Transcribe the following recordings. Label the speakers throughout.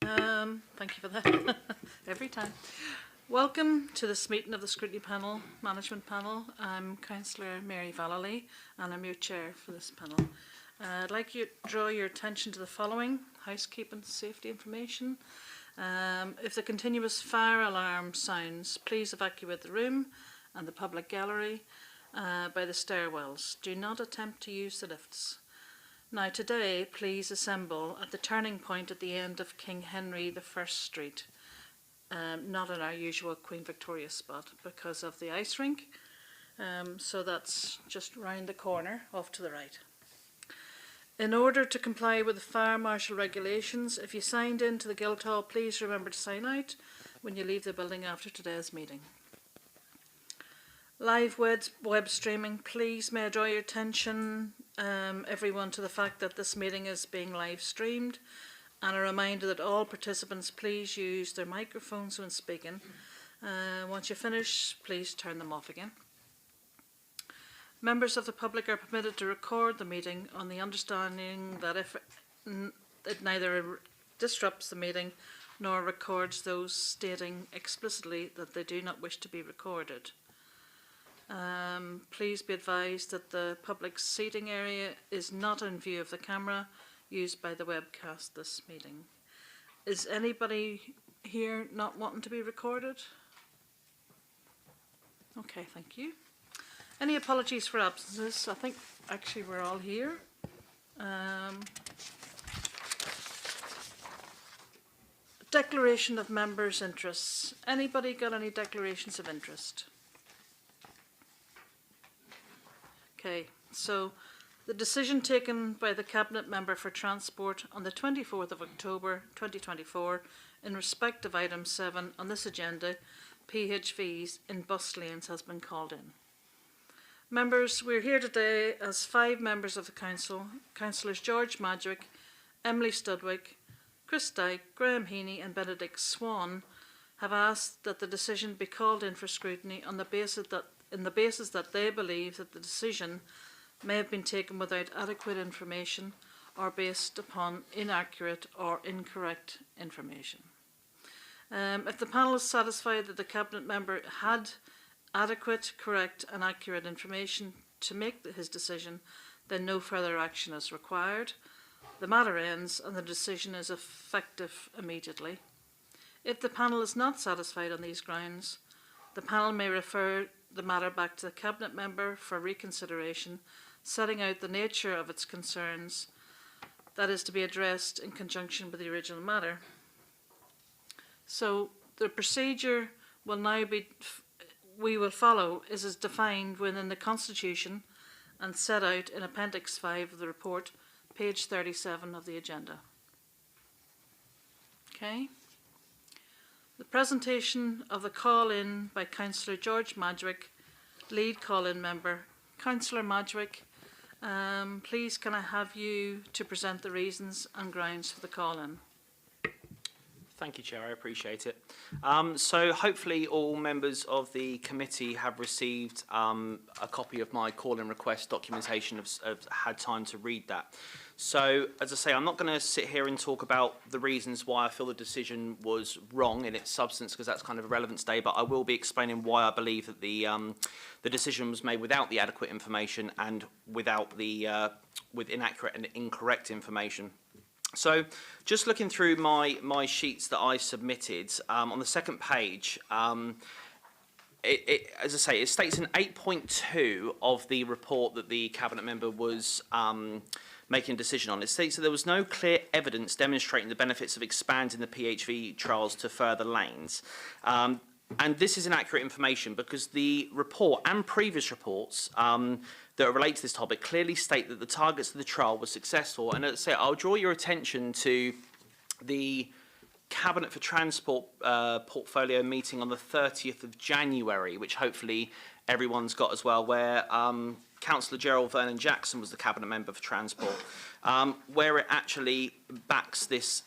Speaker 1: Thank you for that. Every time. Welcome to this meeting of the Scrutiny Panel, Management Panel. I'm Councillor Mary Vallely and I'm your chair for this panel. I'd like to draw your attention to the following: housekeeping safety information. If the continuous fire alarm sounds, please evacuate the room and the public gallery by the stairwells. Do not attempt to use the lifts. Now today, please assemble at the turning point at the end of King Henry I Street, not in our usual Queen Victoria spot because of the ice rink, so that's just round the corner off to the right. In order to comply with the fire marshal regulations, if you signed into the Guildhall, please remember to sign out when you leave the building after today's meeting. Live web streaming, please may I draw your attention, everyone, to the fact that this meeting is being live streamed, and a reminder that all participants please use their microphones when speaking. Once you finish, please turn them off again. Members of the public are permitted to record the meeting on the understanding that if it neither disrupts the meeting nor records those stating explicitly that they do not wish to be recorded. Please be advised that the public seating area is not in view of the camera used by the webcast this meeting. Is anybody here not wanting to be recorded? Okay, thank you. Any apologies for absences? I think actually we're all here. Declaration of members' interests. Anybody got any declarations of interest? Okay, so the decision taken by the Cabinet Member for Transport on the 24th of October 2024 in respect of item 7 on this agenda, PHVs in bus lanes, has been called in. Members, we're here today as 5 members of the Council, Councillors George Madrick, Emily Studwick, Chris Dyke, Graham Heaney and Benedict Swan have asked that the decision be called in for scrutiny on the basis that they believe that the decision may have been taken without adequate information or based upon inaccurate or incorrect information. If the panel is satisfied that the Cabinet Member had adequate, correct and accurate information to make his decision, then no further action is required. The matter ends and the decision is effective immediately. If the panel is not satisfied on these grounds, the panel may refer the matter back to the Cabinet Member for reconsideration, setting out the nature of its concerns that is to be addressed in conjunction with the original matter. So the procedure will now be we will follow is as defined within the Constitution and set out in Appendix 5 of the report, page 37 of the agenda. Okay. The presentation of the call-in by Councillor George Madrick, lead call-in member. Councillor Madrick, please can I have you to present the reasons and grounds for the call-in?
Speaker 2: Thank you, Chair. I appreciate it. So hopefully all members of the committee have received a copy of my call-in request documentation, have had time to read that. So, as I say, I'm not going to sit here and talk about the reasons why I feel the decision was wrong in its substance, because that's kind of irrelevant today, but I will be explaining why I believe that the decision was made without the adequate information and without the with inaccurate and incorrect information. So, just looking through my sheets that I submitted, on the second page, as I say, it states in 8.2 of the report that the Cabinet Member was making a decision on. It states that there was no clear evidence demonstrating the benefits of expanding the PHV trials to further lanes. And this is inaccurate information because the report and previous reports that relate to this topic clearly state that the targets of the trial were successful. And as I say, I'll draw your attention to the Cabinet for Transport portfolio meeting on the 30th of January, which hopefully everyone's got as well, where Councillor Gerald Vernon Jackson was the Cabinet Member for Transport, where it actually backs this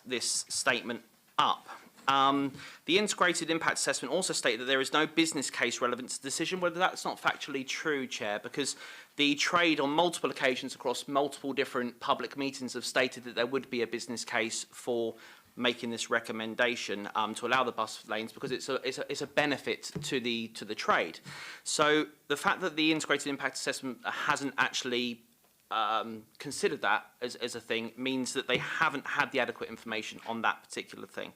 Speaker 2: statement up. The integrated impact assessment also stated that there is no business case relevant to the decision. Whether that's not factually true, Chair, because the trade on multiple occasions across multiple different public meetings have stated that there would be a business case for making this recommendation to allow the bus lanes, because it's a benefit to the trade. So the fact that the integrated impact assessment hasn't actually considered that as a thing means that they haven't had the adequate information on that particular thing.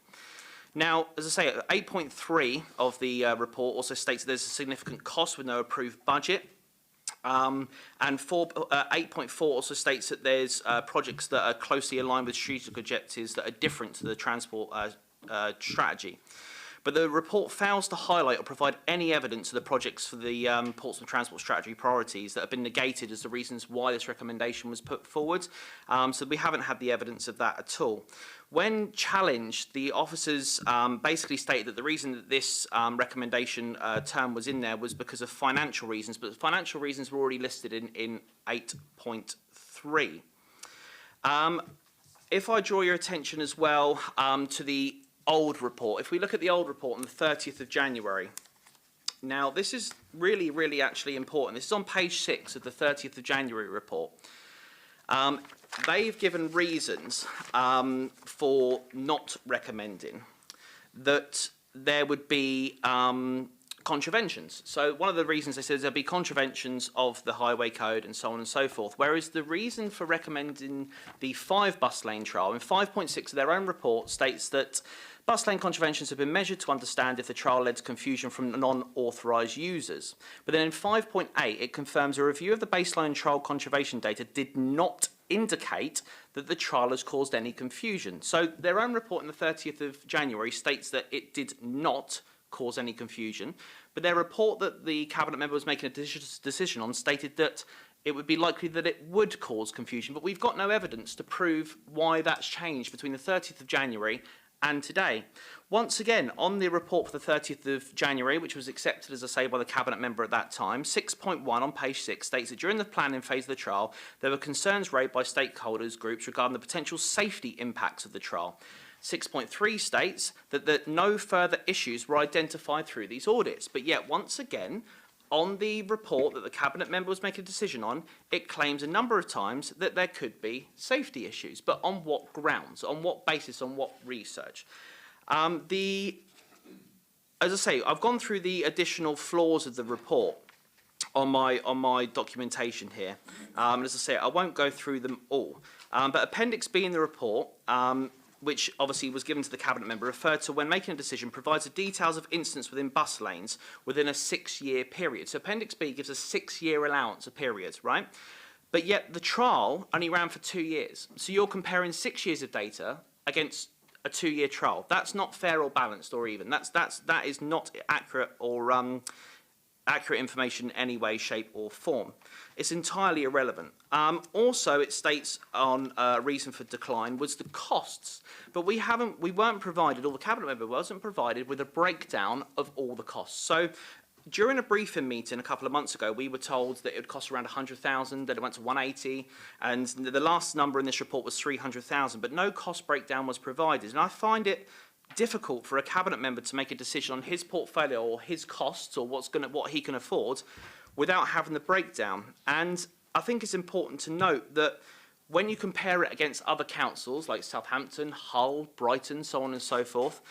Speaker 2: Now, as I say, 8.3 of the report also states that there's a significant cost with no approved budget. And 8.4 also states that there's projects that are closely aligned with strategic objectives that are different to the transport strategy. But the report fails to highlight or provide any evidence of the projects for the Portsmouth Transport Strategy priorities that have been negated as the reasons why this recommendation was put forward. So we haven't had the evidence of that at all. When challenged, the officers basically stated that the reason that this recommendation term was in there was because of financial reasons, but the financial reasons were already listed in 8.3. If I draw your attention as well to the old report, if we look at the old report on the 30th of January, now this is really actually important. This is on page 6 of the 30th of January report. They've given reasons for not recommending that there would be contraventions. So one of the reasons they said there'll be contraventions of the highway code and so on and so forth, whereas the reason for recommending the 5 bus lane trial in 5.6 of their own report states that bus lane contraventions have been measured to understand if the trial led to confusion from non-authorised users. But then in 5.8 it confirms a review of the baseline trial contravention data did not indicate that the trial has caused any confusion. So their own report on the 30th of January states that it did not cause any confusion, but their report that the Cabinet member was making a decision on stated that it would be likely that it would cause confusion, but we've got no evidence to prove why that's changed between the 30th of January and today. Once again, on the report for the 30th of January, which was accepted, as I say, by the Cabinet member at that time, 6.1 on page 6 states that during the planning phase of the trial, there were concerns raised by stakeholders groups regarding the potential safety impacts of the trial. 6.3 states that no further issues were identified through these audits. But yet, once again, on the report that the Cabinet member was making a decision on, it claims a number of times that there could be safety issues. But on what grounds? On what basis? On what research? As I say, I've gone through the additional flaws of the report on my documentation here. As I say, I won't go through them all. But Appendix B in the report, which obviously was given to the Cabinet member, referred to when making a decision, provides the details of incidents within bus lanes within a 6-year period. So Appendix B gives a 6-year allowance of periods, right? But yet the trial only ran for 2 years. So you're comparing 6 years of data against a 2-year trial. That's not fair or balanced or even. That is not accurate or accurate information in any way, shape or form. It's entirely irrelevant. Also, it states on reason for decline was the costs, but we weren't provided, or the Cabinet member wasn't provided with a breakdown of all the costs. So during a briefing meeting a couple of months ago, we were told that it would cost around 100,000, that it went to 180, and the last number in this report was 300,000, but no cost breakdown was provided. And I find it difficult for a Cabinet member to make a decision on his portfolio or his costs or what he can afford without having the breakdown. And I think it's important to note that when you compare it against other councils like Southampton, Hull, Brighton, so on and so forth,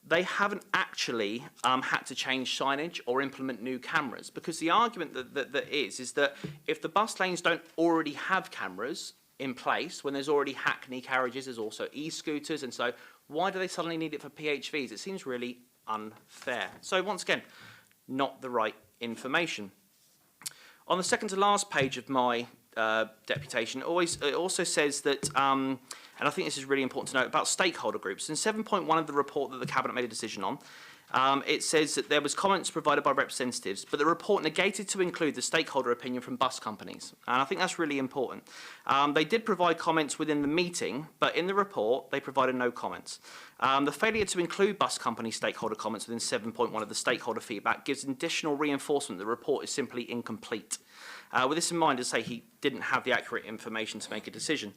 Speaker 2: they haven't actually had to change signage or implement new cameras, because the argument that is that if the bus lanes don't already have cameras in place, when there's already Hackney carriages, there's also e-scooters, and so why do they suddenly need it for PHVs? It seems really unfair. So once again, not the right information. On the second to last page of my deputation, it also says that, and I think this is really important to note, about stakeholder groups. In 7.1 of the report that the Cabinet made a decision on, it says that there was comments provided by representatives, but the report negated to include the stakeholder opinion from bus companies. And I think that's really important. They did provide comments within the meeting, but in the report, they provided no comments. The failure to include bus company stakeholder comments within 7.1 of the stakeholder feedback gives additional reinforcement that the report is simply incomplete. With this in mind, as I say, he didn't have the accurate information to make a decision.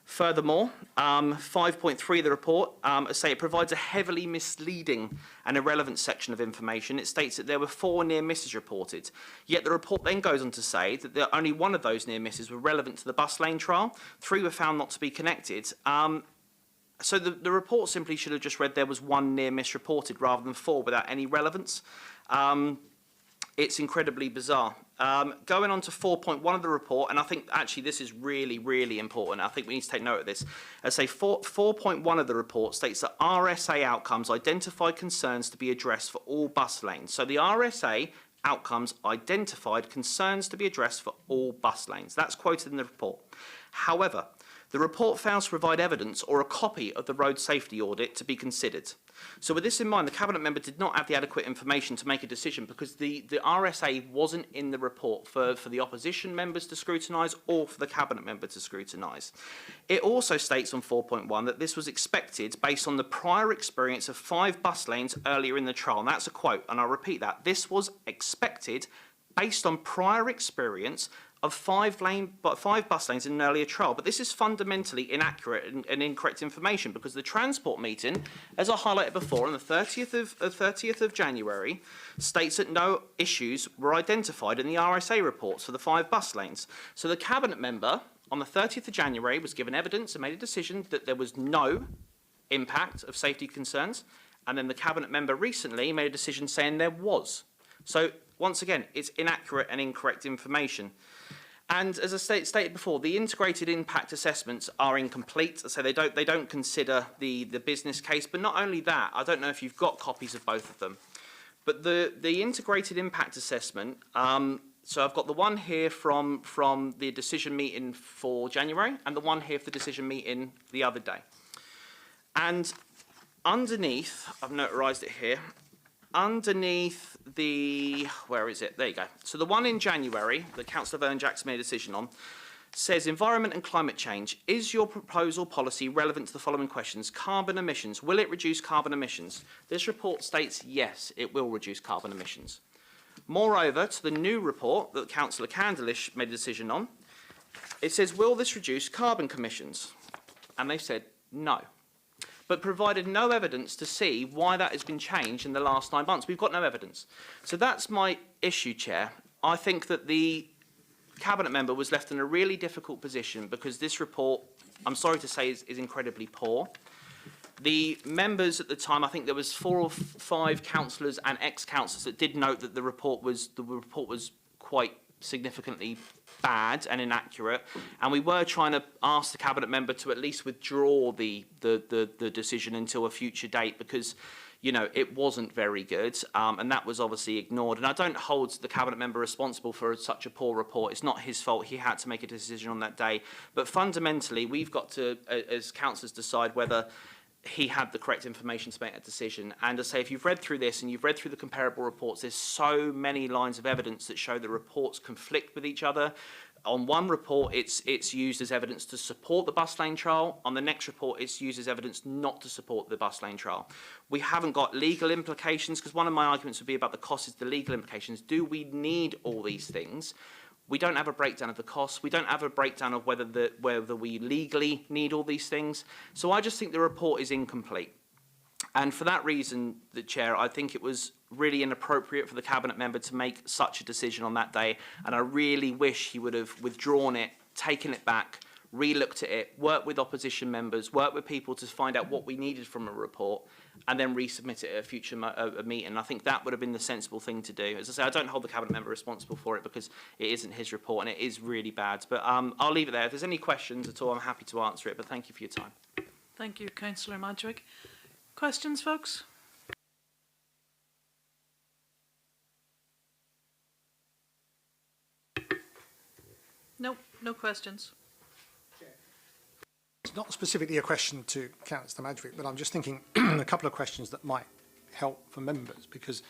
Speaker 2: Furthermore, 5.3 of the report, say it provides a heavily misleading and irrelevant section of information. It states that there were 4 near misses reported. Yet the report then goes on to say that only 1 of those near misses were relevant to the bus lane trial. 3 were found not to be connected. So the report simply should have just read there was one near miss reported rather than 4 without any relevance. It's incredibly bizarre. Going on to 4.1 of the report, and I think actually this is really, really important. I think we need to take note of this. As say 4.1 of the report states that RSA outcomes identified concerns to be addressed for all bus lanes. So the RSA outcomes identified concerns to be addressed for all bus lanes. That's quoted in the report. However, the report fails to provide evidence or a copy of the road safety audit to be considered. So with this in mind, the Cabinet member did not have the adequate information to make a decision because the RSA wasn't in the report for the opposition members to scrutinise or for the Cabinet member to scrutinise. It also states on 4.1 that this was expected based on the prior experience of 5 bus lanes earlier in the trial. And that's a quote, and I'll repeat that. This was expected based on prior experience of 5 bus lanes in an earlier trial. But this is fundamentally inaccurate and incorrect information because the transport meeting, as I highlighted before, on the 30th of January, states that no issues were identified in the RSA reports for the 5 bus lanes. So the Cabinet member on the 30th of January was given evidence and made a decision that there was no impact of safety concerns, and then the Cabinet member recently made a decision saying there was. So once again, it's inaccurate and incorrect information. And as I stated before, the integrated impact assessments are incomplete, so they don't consider the business case. But not only that, I don't know if you've got copies of both of them, but the integrated impact assessment. So I've got the one here from the decision meeting for January, and the one here for the decision meeting the other day. And underneath, I've notarized it here. Underneath where is it? There you go. So the one in January that Councillor Vernon-Jackson made a decision on says environment and climate change. Is your proposal policy relevant to the following questions? Carbon emissions. Will it reduce carbon emissions? This report states yes, it will reduce carbon emissions. Moreover, to the new report that Councillor Candlish made a decision on, it says, will this reduce carbon emissions? And they said no, but provided no evidence to see why that has been changed in the last 9 months. We've got no evidence. So that's my issue, Chair. I think that the Cabinet member was left in a really difficult position because this report, I'm sorry to say, is incredibly poor. The members at the time, I think there was 4 or 5 councillors and ex-councillors that did note that the report was quite significantly bad and inaccurate, and we were trying to ask the Cabinet member to at least withdraw the decision until a future date because, you know, it wasn't very good, and that was obviously ignored. And I don't hold the Cabinet member responsible for such a poor report. It's not his fault. He had to make a decision on that day. But fundamentally, we've got to, as councillors, decide whether he had the correct information to make that decision. And to say, if you've read through this and you've read through the comparable reports, there's so many lines of evidence that show the reports conflict with each other. On one report, it's used as evidence to support the bus lane trial. On the next report, it's used as evidence not to support the bus lane trial. We haven't got legal implications, because one of my arguments would be about the cost is the legal implications. Do we need all these things? We don't have a breakdown of the costs. We don't have a breakdown of whether we legally need all these things. So I just think the report is incomplete. And for that reason, the Chair, I think it was really inappropriate for the Cabinet member to make such a decision on that day. And I really wish he would have withdrawn it, taken it back, re-looked at it, worked with opposition members, worked with people to find out what we needed from a report, and then resubmit it at a future meeting. I think that would have been the sensible thing to do. As I say, I don't hold the Cabinet member responsible for it because it isn't his report and it is really bad. But I'll leave it there. If there's any questions at all, I'm happy to answer it. But thank you for your time.
Speaker 1: Thank you, Councillor Madgwick. Questions, folks? No, no questions.
Speaker 3: It's not specifically a question to Councillor Madgwick, but I'm just thinking a couple of questions that might help for members, because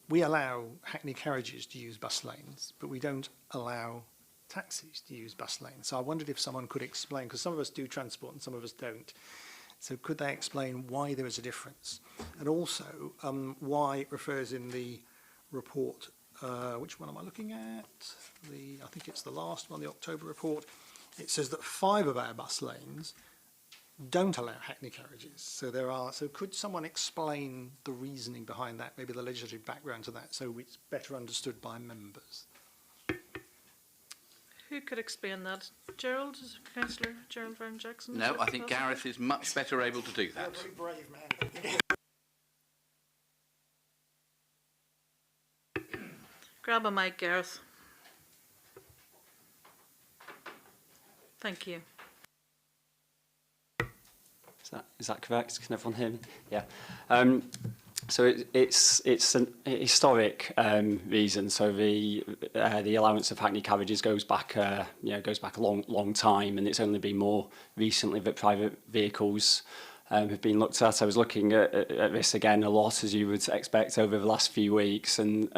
Speaker 3: we allow hackney carriages to use bus lanes, but we don't allow taxis to use bus lanes. So I wondered if someone could explain, because some of us do transport and some of us don't. So could they explain why there is a difference? And also why it refers in the report, which one am I looking at? I think it's the last one, the October report. It says that 5 of our bus lanes don't allow hackney carriages. So could someone explain the reasoning behind that, maybe the legislative background to that, so it's better understood by members?
Speaker 1: Who could explain that? Gerald? Is it Councillor Gerald Vernon Jackson? Is
Speaker 4: No,
Speaker 1: that
Speaker 4: I think
Speaker 1: possible?
Speaker 4: Gareth is much better able to do that.
Speaker 3: Very brave man.
Speaker 1: Grab a mic, Gareth. Thank you.
Speaker 5: Is that correct? Can everyone hear me? Yeah. So it's a historic reason. So the allowance of hackney carriages goes back a long time, and it's only been more recently that private vehicles have been looked at. I was looking at this again a lot, as you would expect, over the last few weeks, and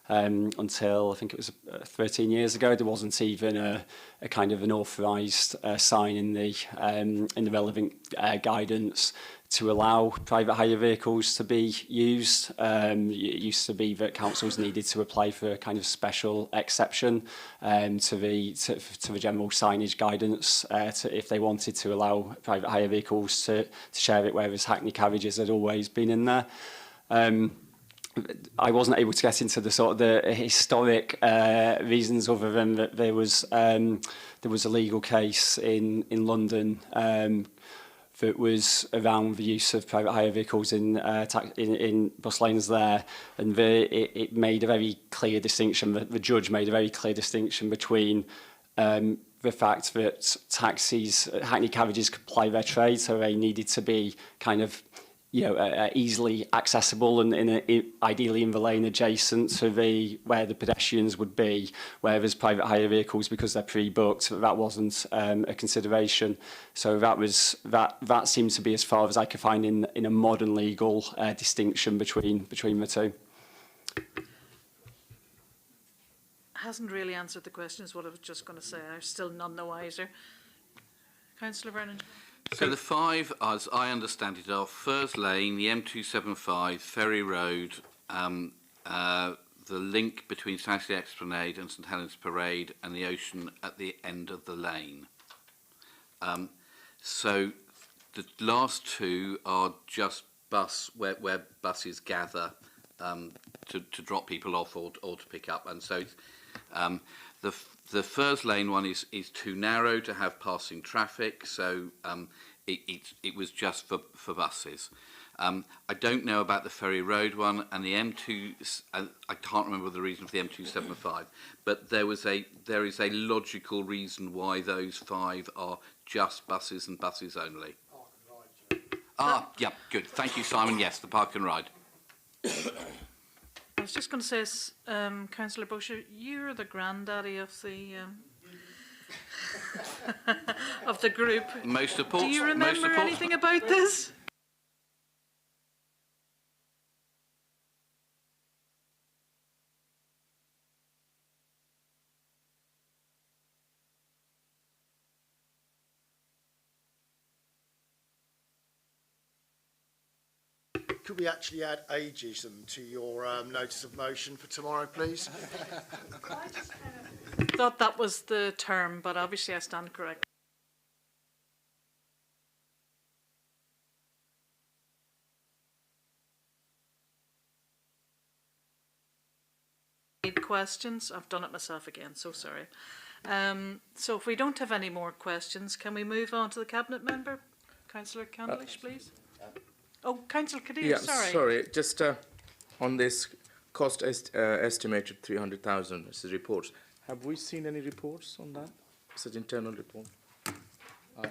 Speaker 5: until I think it was 13 years ago, there wasn't even a kind of an authorised sign in the relevant guidance to allow private hire vehicles to be used. It used to be that councils needed to apply for a kind of special exception to the general signage guidance if they wanted to allow private hire vehicles to share it, whereas hackney carriages had always been in there. I wasn't able to get into the sort of the historic reasons, other than that there was a legal case in London that was around the use of private hire vehicles in bus lanes there, and it made a very clear distinction. The judge made a very clear distinction between the fact that hackney carriages could ply their trade, so they needed to be kind of easily accessible and ideally in the lane adjacent to where the pedestrians would be, whereas private hire vehicles, because they're pre-booked, that wasn't a consideration. So that seems to be as far as I could find in a modern legal distinction between the two.
Speaker 1: Hasn't really answered the question, is what I was just going to say. I'm still none the wiser. Councillor Vernon.
Speaker 4: So the five, as I understand it, are Furs Lane, the M275, Ferry Road, the link between Southsea Esplanade and St Helens Parade, and the ocean at the end of the lane. So the last two are just where buses gather to drop people off or to pick up, and so the Furs Lane one is too narrow to have passing traffic, so it was just for buses. I don't know about the Ferry Road one and the M2. I can't remember the reason for the M275, but there is a logical reason why those five are just buses and buses only. Yeah, good. Thank you, Simon. Yes, the park and ride.
Speaker 1: I was just going to say, Councillor Bosher, you're the granddaddy of the of the group.
Speaker 4: Most reports.
Speaker 1: Do you remember anything about this?
Speaker 6: Could we actually add ageism to your notice of motion for tomorrow, please?
Speaker 1: Thought that was the term, but obviously I stand corrected. Questions? I've done it myself again, so sorry. So if we don't have any more questions, can we move on to the Cabinet Member? Councillor Candlish, please. Oh, Councillor Kadir,
Speaker 7: Yeah,
Speaker 1: sorry.
Speaker 7: Just on this cost estimated 300,000, this is reports. Have we seen any reports on that? It's an internal report.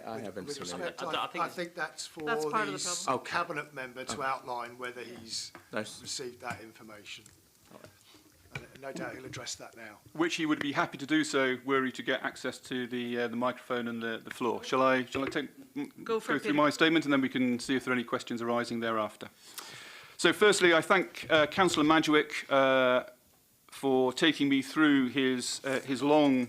Speaker 7: I haven't
Speaker 6: With
Speaker 7: seen any.
Speaker 6: respect, I think that's for
Speaker 1: That's part of the
Speaker 6: the
Speaker 1: problem.
Speaker 6: Cabinet Member to outline whether he's
Speaker 7: Nice.
Speaker 6: received that information. And no doubt he'll address that now.
Speaker 8: Which he would be happy to do so were he to get access to the microphone and the floor. Shall I
Speaker 1: Go
Speaker 8: through
Speaker 1: Peter.
Speaker 8: my statement, and then we can see if there are any questions arising thereafter. So firstly, I thank Councillor Madgwick for taking me through his long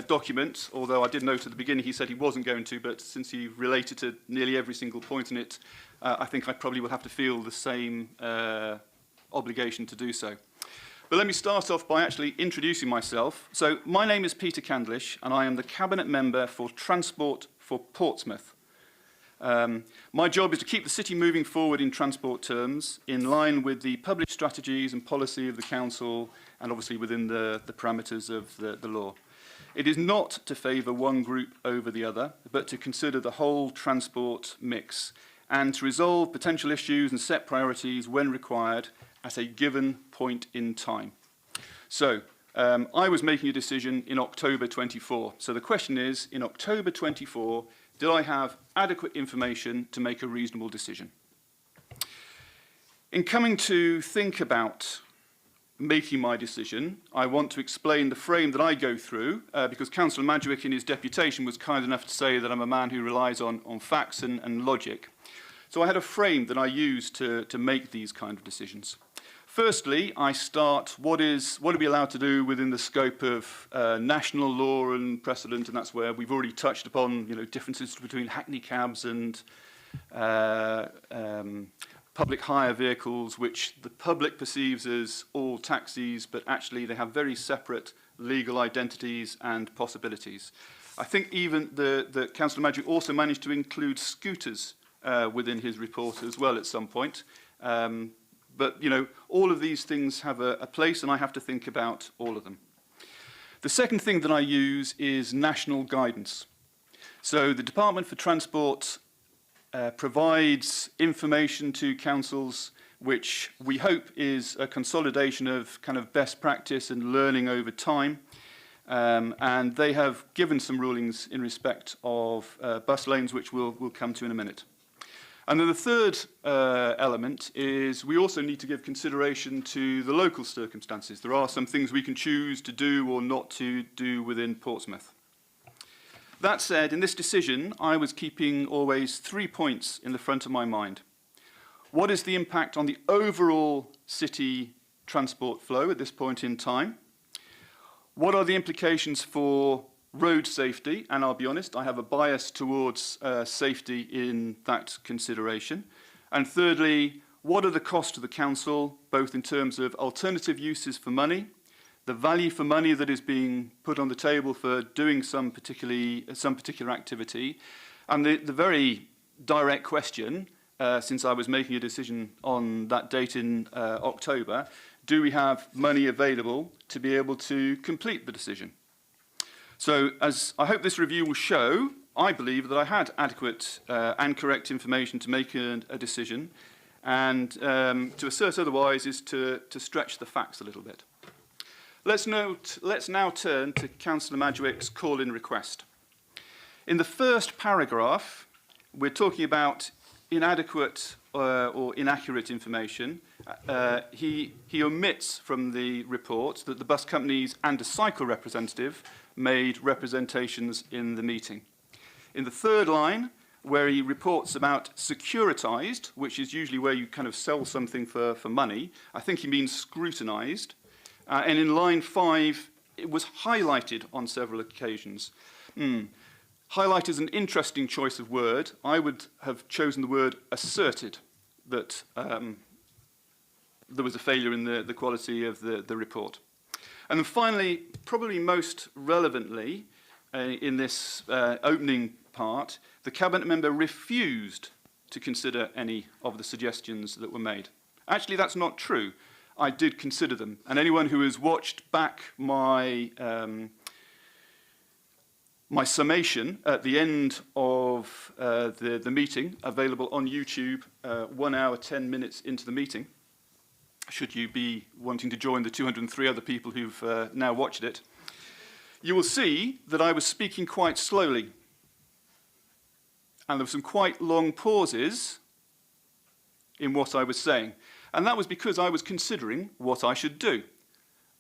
Speaker 8: document, although I did note at the beginning he said he wasn't going to, but since he related to nearly every single point in it, I think I probably will have to feel the same obligation to do so. But let me start off by actually introducing myself. So my name is Peter Candlish, and I am the Cabinet Member for Transport for Portsmouth. My job is to keep the city moving forward in transport terms, in line with the published strategies and policy of the Council, and obviously within the parameters of the law. It is not to favour one group over the other, but to consider the whole transport mix and to resolve potential issues and set priorities when required at a given point in time. So, I was making a decision in October 24. So the question is, in October 24, did I have adequate information to make a reasonable decision? In coming to think about making my decision, I want to explain the frame that I go through, because Councillor Madgwick in his deputation was kind enough to say that I'm a man who relies on facts and logic. So I had a frame that I use to make these kind of decisions. Firstly, I start what are we allowed to do within the scope of national law and precedent, and that's where we've already touched upon, differences between hackney cabs and public hire vehicles, which the public perceives as all taxis, but actually they have very separate legal identities and possibilities. I think even the Councillor Madgwick also managed to include scooters within his report as well at some point. But, all of these things have a place, and I have to think about all of them. The second thing that I use is national guidance. So the Department for Transport provides information to councils which we hope is a consolidation of kind of best practice and learning over time. And they have given some rulings in respect of bus lanes, which we'll come to in a minute. And then the third element is we also need to give consideration to the local circumstances. There are some things we can choose to do or not to do within Portsmouth. That said, in this decision, I was keeping always 3 points in the front of my mind. What is the impact on the overall city transport flow at this point in time? What are the implications for road safety? And I'll be honest, I have a bias towards safety in that consideration. And thirdly, what are the costs to the council, both in terms of alternative uses for money, the value for money that is being put on the table for doing some particular activity, and the very direct question, since I was making a decision on that date in October, do we have money available to be able to complete the decision? So, as I hope this review will show, I believe that I had adequate and correct information to make a decision, and to assert otherwise is to stretch the facts a little bit. Let's now turn to Councillor Madgwick's call-in request. In the first paragraph, we're talking about inadequate or inaccurate information. He omits from the report that the bus companies and a cycle representative made representations in the meeting. In the third line, where he reports about securitized, which is usually where you kind of sell something for money, I think he means scrutinized. And in line 5, it was highlighted on several occasions. Highlight is an interesting choice of word. I would have chosen the word asserted, that there was a failure in the quality of the report. And then finally, probably most relevantly, in this opening part, the Cabinet member refused to consider any of the suggestions that were made. Actually, that's not true. I did consider them. And anyone who has watched back my my summation at the end of the meeting, available on YouTube 1 hour, 10 minutes into the meeting, should you be wanting to join the 203 other people who've now watched it, you will see that I was speaking quite slowly. And there were some quite long pauses in what I was saying. And that was because I was considering what I should do.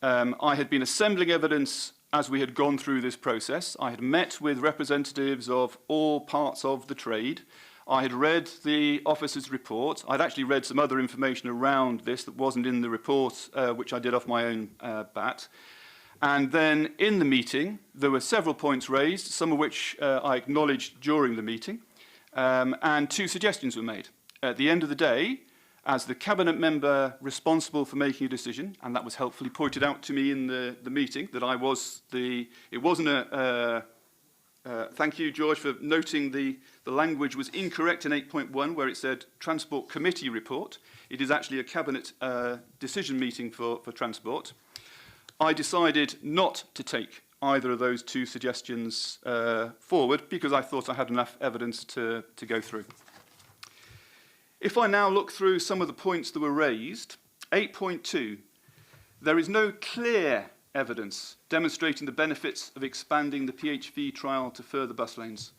Speaker 8: I had been assembling evidence as we had gone through this process. I had met with representatives of all parts of the trade. I had read the officer's report. I'd actually read some other information around this that wasn't in the report, which I did off my own bat. And then in the meeting, there were several points raised, some of which I acknowledged during the meeting, and 2 suggestions were made. At the end of the day, as the Cabinet member responsible for making a decision, and that was helpfully pointed out to me in the meeting, that I was it wasn't thank you, George, for noting the language was incorrect in 8.1, where it said Transport Committee report. It is actually a Cabinet decision meeting for Transport. I decided not to take either of those two suggestions forward because I thought I had enough evidence to go through. If I now look through some of the points that were raised, 8.2, there is no clear evidence demonstrating the benefits of expanding the PHV trial to further bus lanes.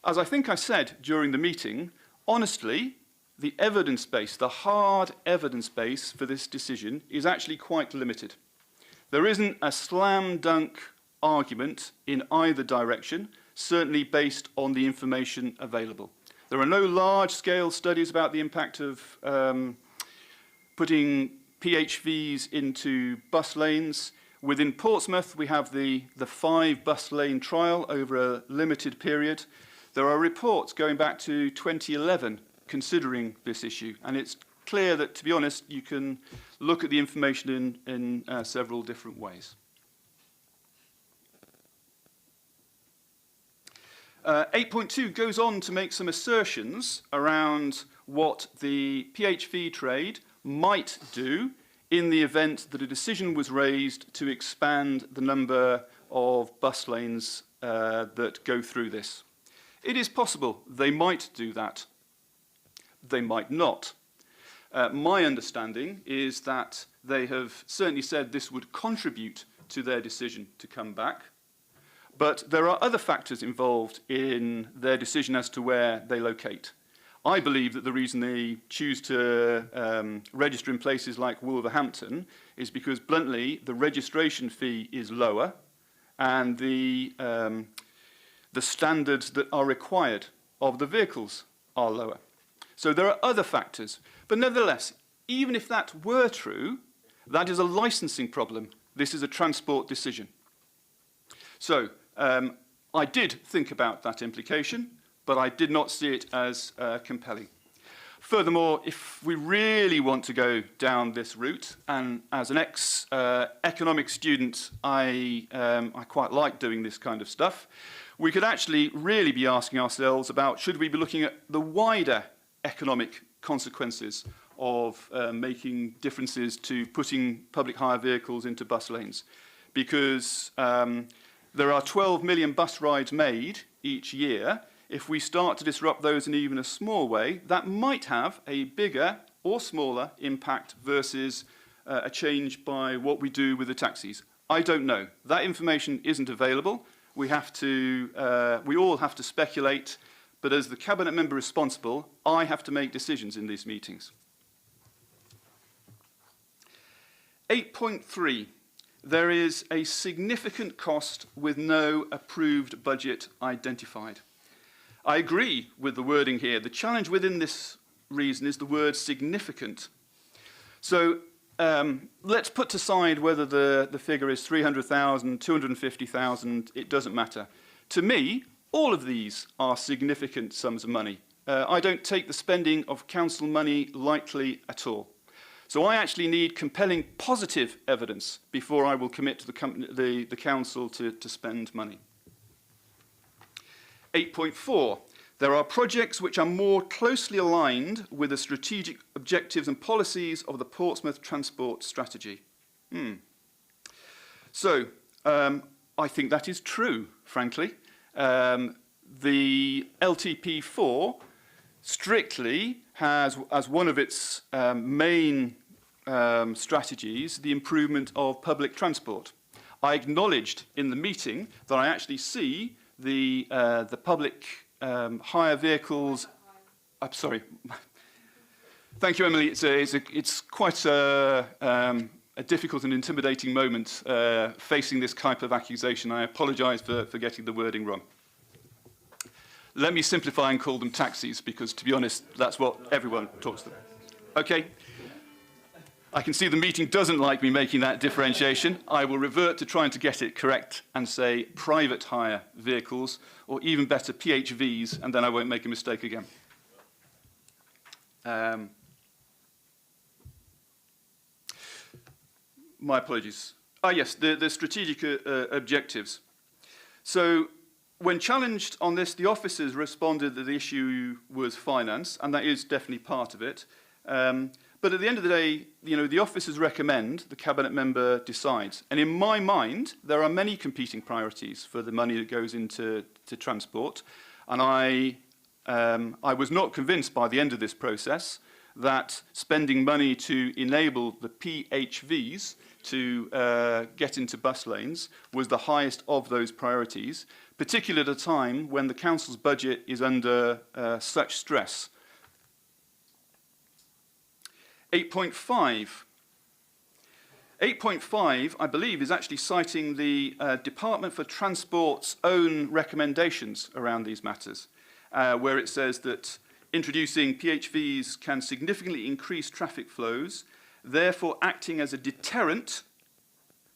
Speaker 8: As I think I said during the meeting, honestly, the evidence base, the hard evidence base for this decision is actually quite limited. There isn't a slam dunk argument in either direction, certainly based on the information available. There are no large-scale studies about the impact of putting PHVs into bus lanes. Within Portsmouth, we have the 5 bus lane trial over a limited period. There are reports going back to 2011 considering this issue, and it's clear that, to be honest, you can look at the information in several different ways. 8.2 goes on to make some assertions around what the PHV trade might do in the event that a decision was raised to expand the number of bus lanes that go through this. It is possible they might do that. They might not. My understanding is that they have certainly said this would contribute to their decision to come back. But there are other factors involved in their decision as to where they locate. I believe that the reason they choose to register in places like Wolverhampton is because, bluntly, the registration fee is lower and the standards that are required of the vehicles are lower. So there are other factors. But nevertheless, even if that were true, that is a licensing problem. This is a transport decision. So I did think about that implication, but I did not see it as compelling. Furthermore, if we really want to go down this route, and as an ex-economics student, I quite like doing this kind of stuff, we could actually really be asking ourselves about, should we be looking at the wider economic consequences of making differences to putting public hire vehicles into bus lanes? Because there are 12 million bus rides made each year. If we start to disrupt those in even a small way, that might have a bigger or smaller impact versus a change by what we do with the taxis. I don't know. That information isn't available. We all have to speculate, but as the cabinet member responsible, I have to make decisions in these meetings. 8.3. There is a significant cost with no approved budget identified. I agree with the wording here. The challenge within this reason is the word significant. So let's put aside whether the figure is 300,000, 250,000, it doesn't matter. To me, all of these are significant sums of money. I don't take the spending of council money lightly at all. So I actually need compelling positive evidence before I will commit to the council to spend money. 8.4. There are projects which are more closely aligned with the strategic objectives and policies of the Portsmouth Transport Strategy. So I think that is true, frankly. The LTP4 strictly has, as one of its main strategies, the improvement of public transport. I acknowledged in the meeting that I actually see the public hire vehicles. I'm sorry. Thank you, Emily. It's quite a difficult and intimidating moment facing this type of accusation. I apologise for getting the wording wrong. Let me simplify and call them taxis, because, to be honest, that's what everyone talks to them. Okay. I can see the meeting doesn't like me making that differentiation. I will revert to trying to get it correct and say private hire vehicles, or even better, PHVs, and then I won't make a mistake again. My apologies. Yes, the strategic objectives. So, when challenged on this, the officers responded that the issue was finance, and that is definitely part of it. But But at the end of the day, the officers recommend, the cabinet member decides. And in my mind, there are many competing priorities for the money that goes into transport. And I was not convinced by the end of this process that spending money to enable the PHVs to get into bus lanes was the highest of those priorities, particularly at a time when the council's budget is under such stress. 8.5. 8.5, I believe, is actually citing the Department for Transport's own recommendations around these matters, where it says that introducing PHVs can significantly increase traffic flows, therefore acting as a deterrent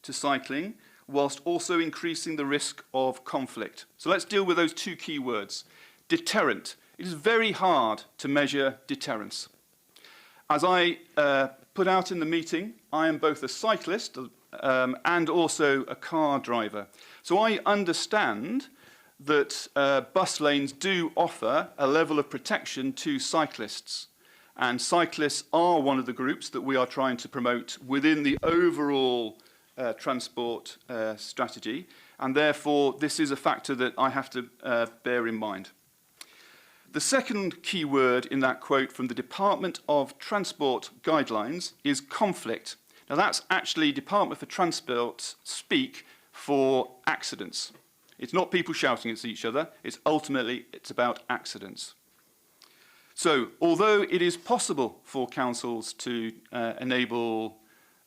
Speaker 8: to cycling, whilst also increasing the risk of conflict. So let's deal with those two key words. Deterrent. It is very hard to measure deterrence. As I put out in the meeting, I am both a cyclist and also a car driver. So I understand that bus lanes do offer a level of protection to cyclists. And cyclists are one of the groups that we are trying to promote within the overall transport strategy. And therefore, this is a factor that I have to bear in mind. The second key word in that quote from the Department of Transport guidelines is conflict. Now that's actually Department for Transport speak for accidents. It's not people shouting at each other, it's about accidents. So although it is possible for councils to enable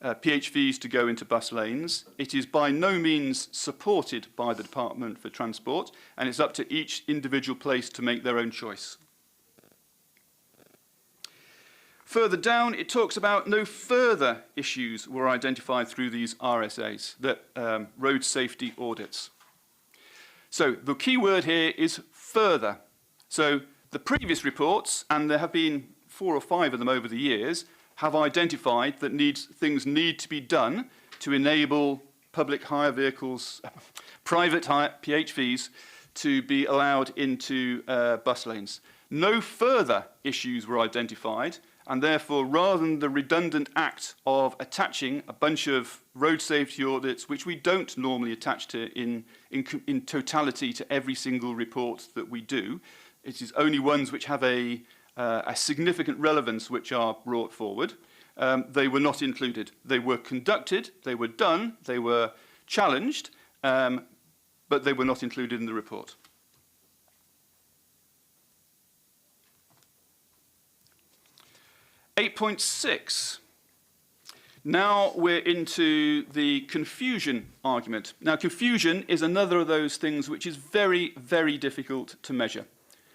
Speaker 8: PHVs to go into bus lanes, it is by no means supported by the Department for Transport, and it's up to each individual place to make their own choice. Further down, it talks about no further issues were identified through these RSAs, that road safety audits. So the key word here is further. So the previous reports, and there have been 4 or 5 of them over the years, have identified that things need to be done to enable public hire vehicles, private hire PHVs, to be allowed into bus lanes. No further issues were identified, and therefore, rather than the redundant act of attaching a bunch of road safety audits, which we don't normally attach to in totality to every single report that we do, it is only ones which have a significant relevance which are brought forward. They were not included. They were conducted, they were done, they were challenged, but they were not included in the report. (8.6). Now we're into the confusion argument. Now confusion is another of those things which is very, very difficult to measure.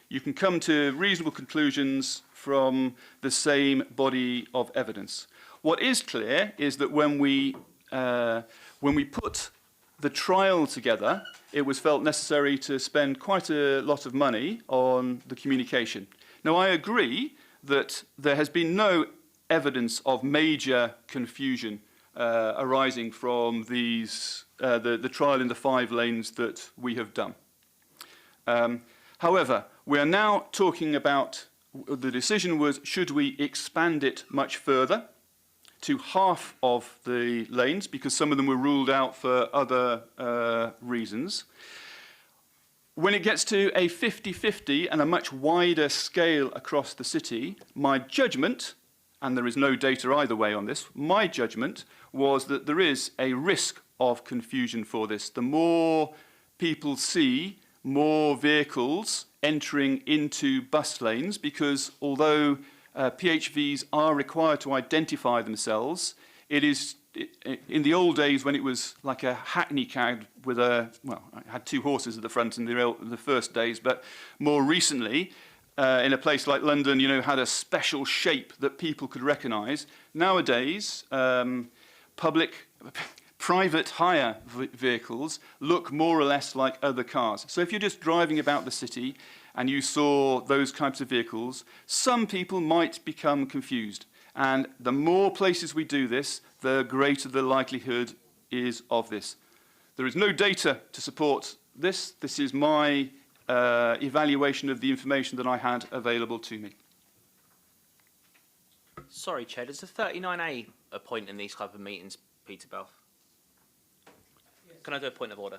Speaker 8: You can come to reasonable conclusions from the same body of evidence. What is clear is that when we put the trial together, it was felt necessary to spend quite a lot of money on the communication. Now, I agree that there has been no evidence of major confusion arising from these, the trial in the 5 lanes that we have done. However, we are now talking about, the decision was, should we expand it much further to half of the lanes, because some of them were ruled out for other reasons. When it gets to a 50-50 and a much wider scale across the city, my judgment, and there is no data either way on this, my judgment was that there is a risk of confusion for this. The more people see more vehicles entering into bus lanes, because although PHVs are required to identify themselves, it is in the old days when it was like a hackney cab with a, well, I had 2 horses at the front in the first days, but more recently, in a place like London, had a special shape that people could recognise. Nowadays, private hire vehicles look more or less like other cars. So if you're just driving about the city and you saw those types of vehicles, some people might become confused. And the more places we do this, the greater the likelihood is of this. There is no data to support this. This is my evaluation of the information that I had available to me.
Speaker 2: Sorry, Chair, does the 39A appoint in these type of meetings, Peter Bell? Can I do a point of order?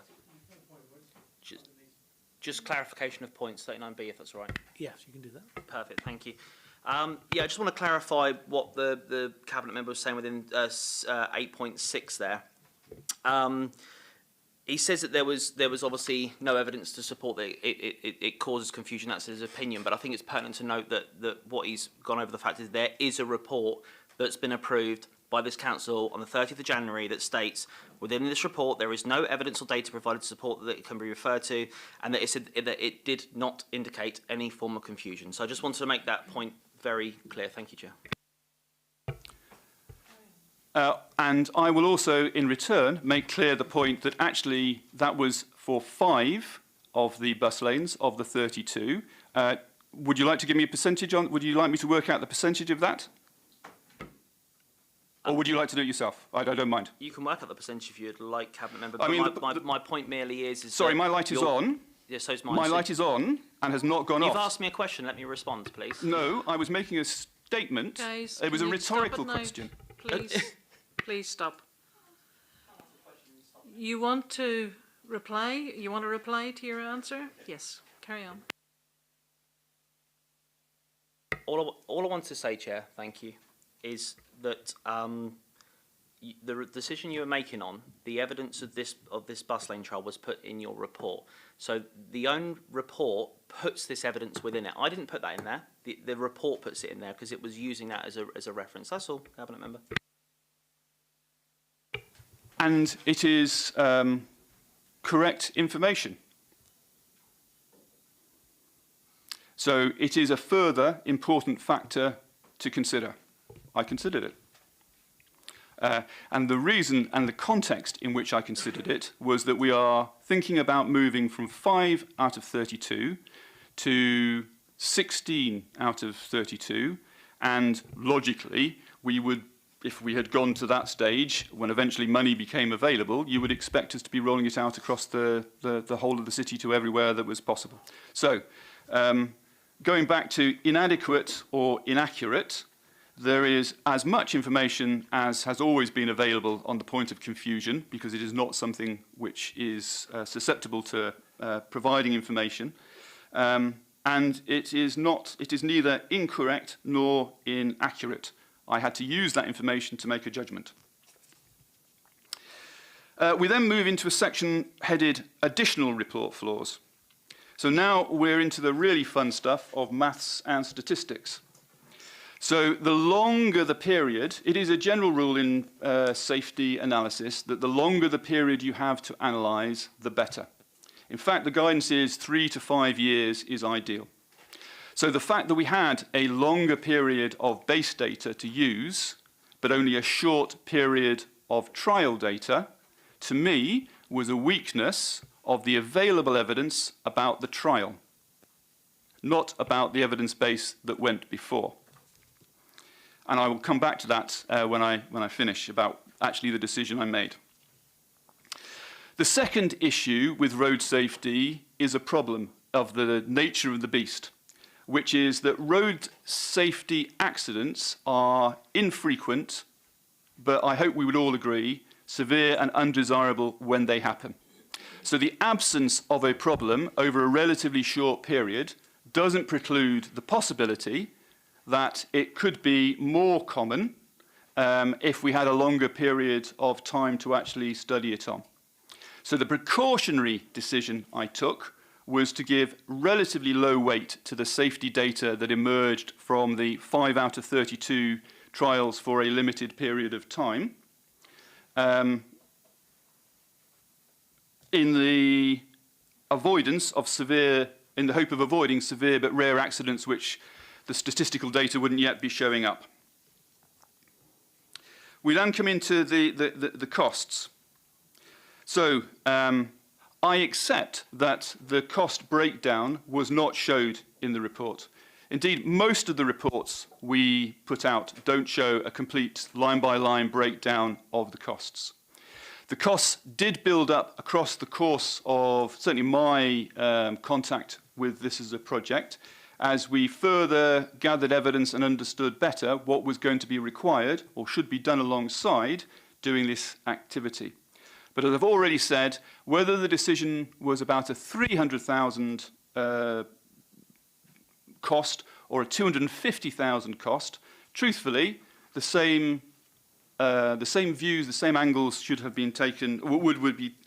Speaker 2: Just clarification of points, 39B, if that's all right.
Speaker 3: Yes, you can do that.
Speaker 2: Perfect, thank you. Yeah, I just want to clarify what the Cabinet member was saying within 8.6 there. He says that there was obviously no evidence to support that it causes confusion. That's his opinion, but I think it's pertinent to note that what he's gone over the fact is there is a report that's been approved by this council on the 30th of January that states within this report there is no evidence or data provided to support that it can be referred to, and that it did not indicate any form of confusion. So I just wanted to make that point very clear. Thank you, Chair.
Speaker 8: And I will also, in return, make clear the point that actually that was for 5 of the bus lanes of the 32. Would you like to give me a percentage on? Would you like me to work out the percentage of that? Or would you like to do it yourself? I don't mind.
Speaker 2: You can work out the percentage if you'd like, Cabinet Member.
Speaker 8: I mean,
Speaker 2: my point merely is
Speaker 8: sorry, my light is on.
Speaker 2: Yeah, so's mine.
Speaker 8: My light is on and has not gone off.
Speaker 2: You've asked me a question. Let me respond, please.
Speaker 8: No, I was making a statement.
Speaker 1: Guys,
Speaker 8: it was a
Speaker 1: can you stop
Speaker 8: rhetorical
Speaker 1: it now?
Speaker 8: question.
Speaker 1: Please, please stop. You want to reply? You want to reply to your answer? Yes, carry on.
Speaker 2: All I want to say, Chair, thank you, is that the decision you were making on the evidence of this bus lane trial was put in your report. So the own report puts this evidence within it. I didn't put that in there. The report puts it in there because it was using that as a reference. That's all, Cabinet Member.
Speaker 8: And it is correct information. So it is a further important factor to consider. I considered it. And the reason and the context in which I considered it was that we are thinking about moving from 5 out of 32 to 16 out of 32, and logically we would, if we had gone to that stage, when eventually money became available, you would expect us to be rolling it out across the whole of the city to everywhere that was possible. So, going back to inadequate or inaccurate, there is as much information as has always been available on the point of confusion, because it is not something which is susceptible to providing information. And it is neither incorrect nor inaccurate. I had to use that information to make a judgment. We then move into a section headed Additional Report Flaws. So now we're into the really fun stuff of maths and statistics. So the longer the period, it is a general rule in safety analysis that the longer the period you have to analyse, the better. In fact, the guidance is 3 to 5 years is ideal. So the fact that we had a longer period of base data to use, but only a short period of trial data, to me was a weakness of the available evidence about the trial, not about the evidence base that went before. And I will come back to that when I finish about actually the decision I made. The second issue with road safety is a problem of the nature of the beast, which is that road safety accidents are infrequent, but I hope we would all agree, severe and undesirable when they happen. So the absence of a problem over a relatively short period doesn't preclude the possibility that it could be more common if we had a longer period of time to actually study it on. So the precautionary decision I took was to give relatively low weight to the safety data that emerged from the 5 out of 32 trials for a limited period of time, in the hope of avoiding severe but rare accidents which the statistical data wouldn't yet be showing up. We then come into the costs. So I accept that the cost breakdown was not showed in the report. Indeed, most of the reports we put out don't show a complete line-by-line breakdown of the costs. The costs did build up across the course of certainly my contact with this as a project, as we further gathered evidence and understood better what was going to be required or should be done alongside doing this activity. But as I've already said, whether the decision was about a 300,000 cost or a 250,000 cost, truthfully, the same views, the same angles should have been taken,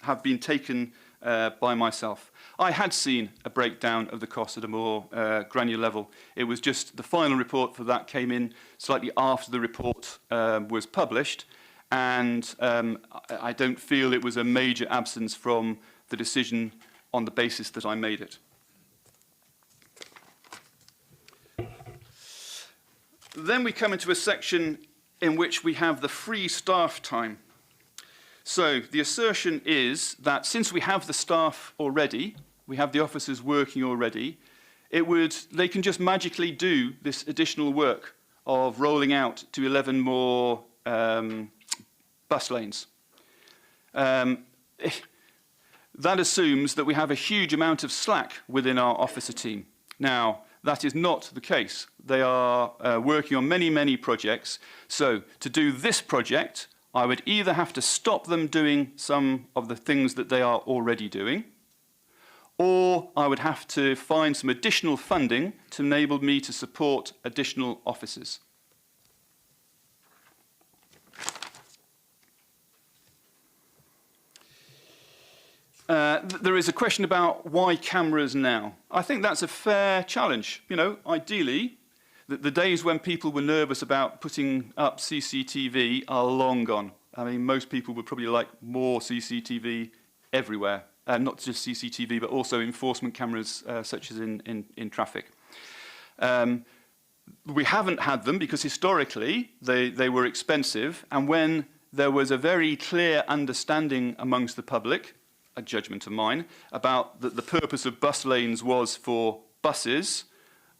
Speaker 8: have been taken by myself. I had seen a breakdown of the cost at a more granular level. It was just the final report for that came in slightly after the report was published, and I don't feel it was a major absence from the decision on the basis that I made it. Then we come into a section in which we have the free staff time. So the assertion is that since we have the staff already, we have the officers working already, they can just magically do this additional work of rolling out to 11 more bus lanes. That assumes that we have a huge amount of slack within our officer team. Now, that is not the case. They are working on many, many projects. So to do this project, I would either have to stop them doing some of the things that they are already doing, or I would have to find some additional funding to enable me to support additional officers. There is a question about why cameras now. I think that's a fair challenge. You know, ideally, the days when people were nervous about putting up CCTV are long gone. I mean, most people would probably like more CCTV everywhere, not just CCTV, but also enforcement cameras such as in traffic. We haven't had them because historically they were expensive, and when there was a very clear understanding amongst the public, a judgment of mine, about that the purpose of bus lanes was for buses,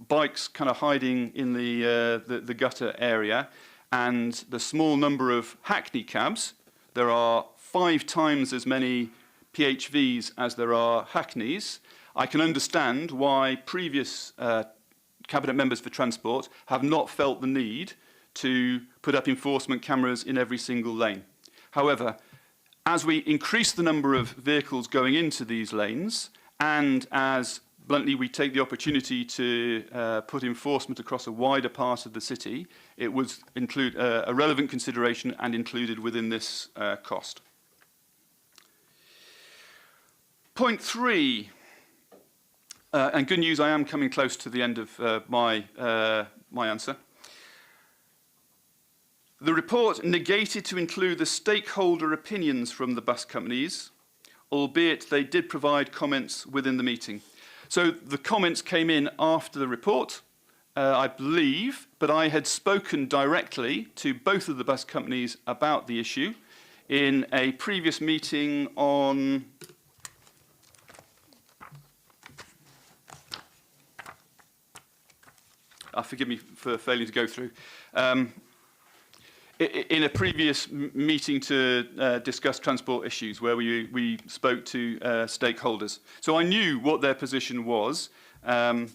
Speaker 8: bikes kind of hiding in the gutter area, and the small number of hackney cabs. There are 5 times as many PHVs as there are hackneys. I can understand why previous Cabinet members for Transport have not felt the need to put up enforcement cameras in every single lane. However, as we increase the number of vehicles going into these lanes, and as bluntly we take the opportunity to put enforcement across a wider part of the city, it would include a relevant consideration and included within this cost. Point 3, and good news, I am coming close to the end of my answer. The report negated to include the stakeholder opinions from the bus companies, albeit they did provide comments within the meeting. So the comments came in after the report, I believe, but I had spoken directly to both of the bus companies about the issue in a previous meeting on forgive me for failing to go through. In a previous meeting to discuss transport issues where we spoke to stakeholders. So I knew what their position was. And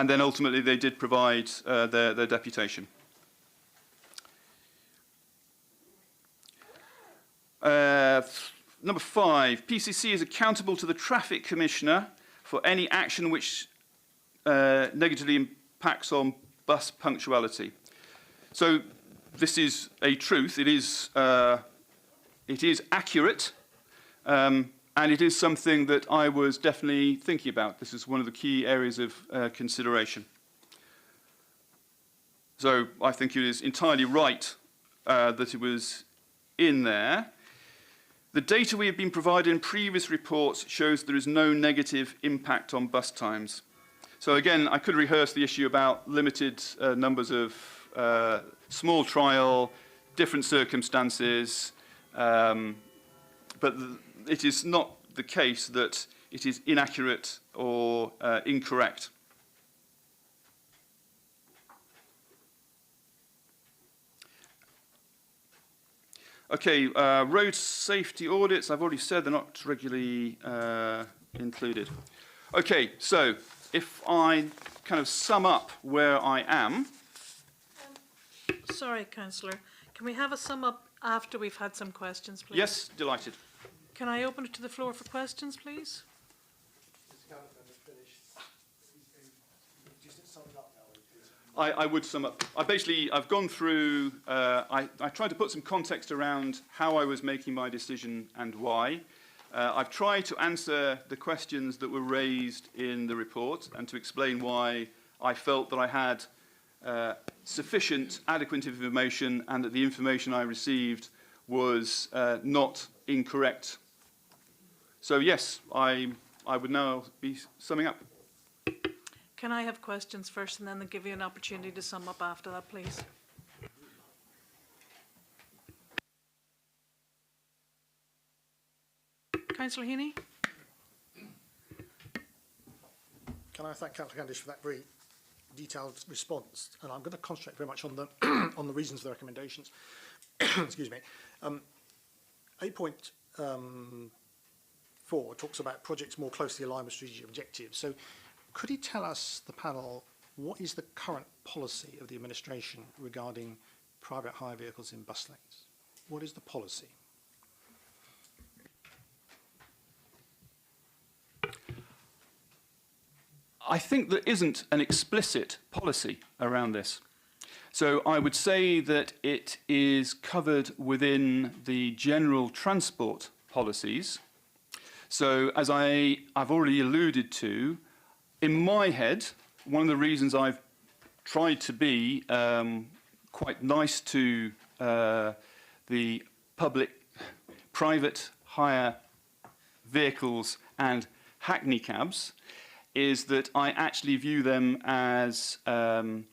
Speaker 8: then ultimately they did provide their deputation. Number 5, PCC is accountable to the Traffic Commissioner for any action which negatively impacts on bus punctuality. So this is a truth. It is accurate, and it is something that I was definitely thinking about. This is one of the key areas of consideration. So I think it is entirely right that it was in there. The data we have been provided in previous reports shows there is no negative impact on bus times. So again, I could rehearse the issue about limited numbers of small trial, different circumstances, but it is not the case that it is inaccurate or incorrect. Okay, road safety audits, I've already said they're not regularly included. Okay, so if I kind of sum up where I am.
Speaker 1: Sorry, councillor. Can we have a sum up after we've had some questions, please?
Speaker 8: Yes, delighted.
Speaker 1: Can I open it to the floor for questions, please?
Speaker 8: I would sum up. I've gone through, I tried to put some context around how I was making my decision and why. I've tried to answer the questions that were raised in the report and to explain why I felt that I had sufficient, adequate information and that the information I received was not incorrect. So yes, I would now be summing up.
Speaker 1: Can I have questions first and then give you an opportunity to sum up after that, please? Councillor Heaney?
Speaker 6: Can I thank Councillor Candish for that very detailed response? And I'm going to concentrate very much on the on the reasons for the recommendations. Excuse me. 8.4 talks about projects more closely aligned with strategic objectives. So could you tell us, the panel, what is the current policy of the administration regarding private hire vehicles in bus lanes? What is the policy?
Speaker 8: I think there isn't an explicit policy around this. So I would say that it is covered within the general transport policies. So as I've already alluded to, in my head, one of the reasons I've tried to be quite nice to the private hire vehicles and hackney cabs is that I actually view them as, in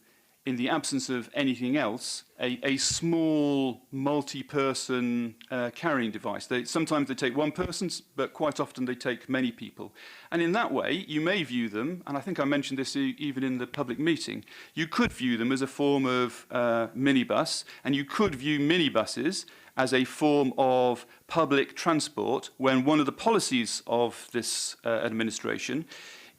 Speaker 8: the absence of anything else, a small multi-person carrying device. Sometimes they take one person, but quite often they take many people. And in that way, you may view them, and I think I mentioned this even in the public meeting, you could view them as a form of minibus, and you could view minibuses as a form of public transport when one of the policies of this administration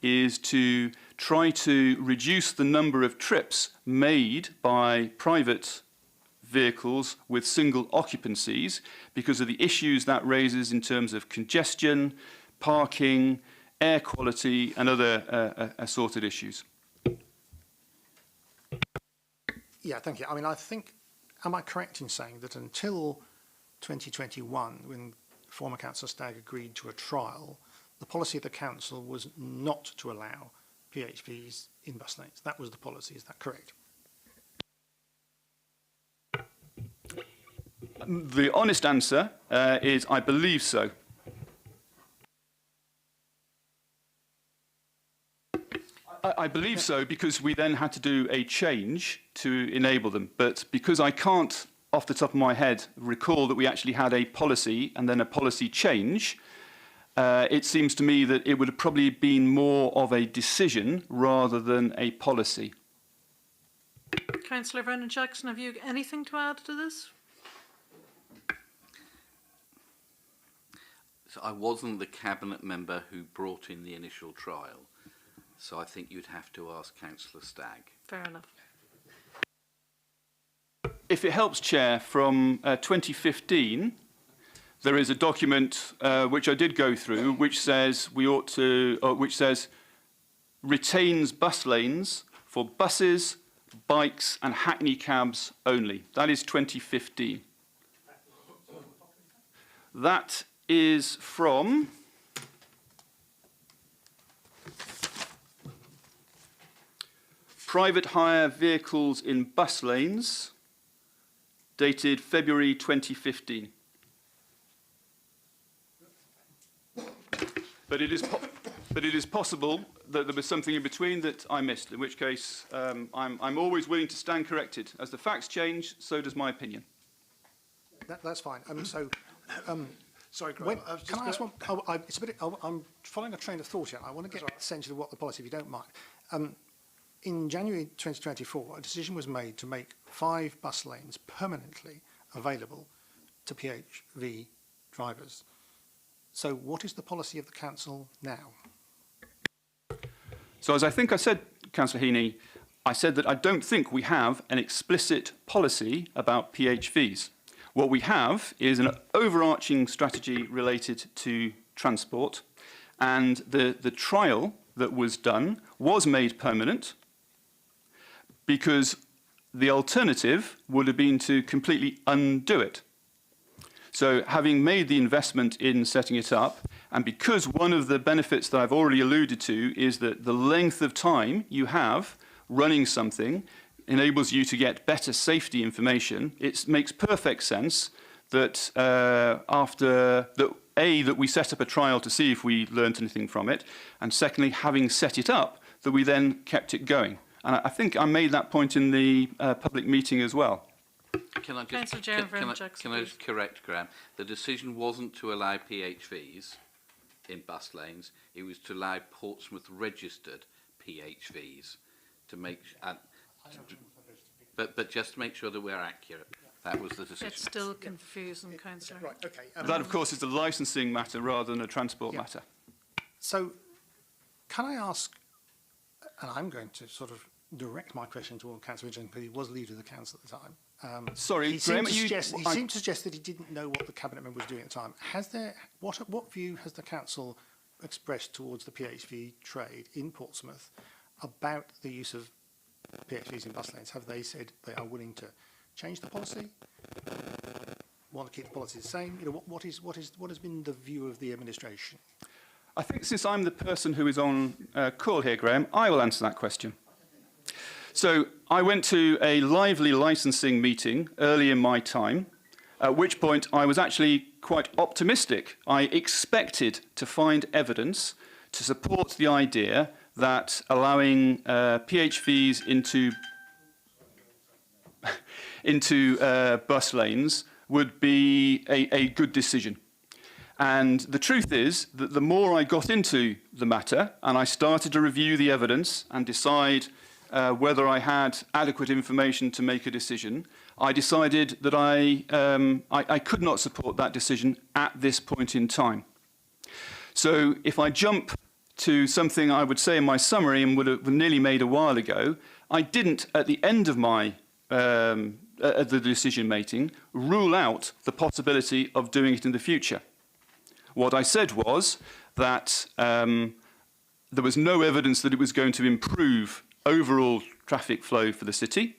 Speaker 8: is to try to reduce the number of trips made by private vehicles with single occupancies because of the issues that raises in terms of congestion, parking, air quality and other assorted issues.
Speaker 6: Yeah, thank you. I mean, I think, am I correct in saying that until 2021, when former Councillor Stagg agreed to a trial, the policy of the council was not to allow PHVs in bus lanes? That was the policy, is that correct?
Speaker 8: The honest answer is I believe so. I believe so because we then had to do a change to enable them. But because I can't, off the top of my head, recall that we actually had a policy and then a policy change, it seems to me that it would have probably been more of a decision rather than a policy.
Speaker 1: Councillor Vernon Jackson, have you anything to add to this?
Speaker 4: So I wasn't the cabinet member who brought in the initial trial, so I think you'd have to ask Councillor Stagg.
Speaker 1: Fair enough.
Speaker 8: If it helps, Chair, from 2015, there is a document which I did go through, which says we ought to, which says retains bus lanes for buses, bikes, and hackney cabs only. That is 2015. That is from private hire vehicles in bus lanes, dated February 2015. But it is possible that there was something in between that I missed, in which case I'm always willing to stand corrected. As the facts change, so does my opinion.
Speaker 6: That's fine. Sorry,
Speaker 9: Graham,
Speaker 6: can I ask one? I'm following a train of thought here. I want to get essentially what the policy, if you don't mind. In January 2024, a decision was made to make 5 bus lanes permanently available to PHV drivers. So what is the policy of the council now?
Speaker 8: So as I think I said, Councillor Heaney, I said that I don't think we have an explicit policy about PHVs. What we have is an overarching strategy related to transport, and the trial that was done was made permanent because the alternative would have been to completely undo it. So having made the investment in setting it up, and because one of the benefits that I've already alluded to is that the length of time you have running something enables you to get better safety information, it makes perfect sense that that we set up a trial to see if we learnt anything from it, and secondly, having set it up, that we then kept it going. And I think I made that point in the public meeting as well.
Speaker 4: Can I just,
Speaker 1: Councillor Gerald Jackson,
Speaker 4: can I just correct, Graham? The decision wasn't to allow PHVs in bus lanes. It was to allow Portsmouth registered PHVs to make, but just to make sure that we're accurate. That was the decision.
Speaker 1: It's still confusing, Councillor.
Speaker 6: Right, okay.
Speaker 8: That, of course, is a licensing matter rather than a transport matter.
Speaker 6: So can I ask, and I'm going to sort of direct my question toward Councillor Wiggins, because he was leader of the council at the time.
Speaker 8: Sorry,
Speaker 6: he
Speaker 8: Graham,
Speaker 6: seemed to suggest that he didn't know what the cabinet member was doing at the time. What view has the council expressed towards the PHV trade in Portsmouth about the use of PHVs in bus lanes? Have they said they are willing to change the policy? Want to keep the policy the same? You know, what has been the view of the administration?
Speaker 8: I think since I'm the person who is on call here, Graham, I will answer that question. So I went to a lively licensing meeting early in my time, at which point I was actually quite optimistic. I expected to find evidence to support the idea that allowing PHVs into bus lanes would be a good decision. And the truth is that the more I got into the matter and I started to review the evidence and decide whether I had adequate information to make a decision, I decided that I could not support that decision at this point in time. So if I jump to something I would say in my summary and would have nearly made a while ago, I didn't, at the end of my the decision making, rule out the possibility of doing it in the future. What I said was that there was no evidence that it was going to improve overall traffic flow for the city.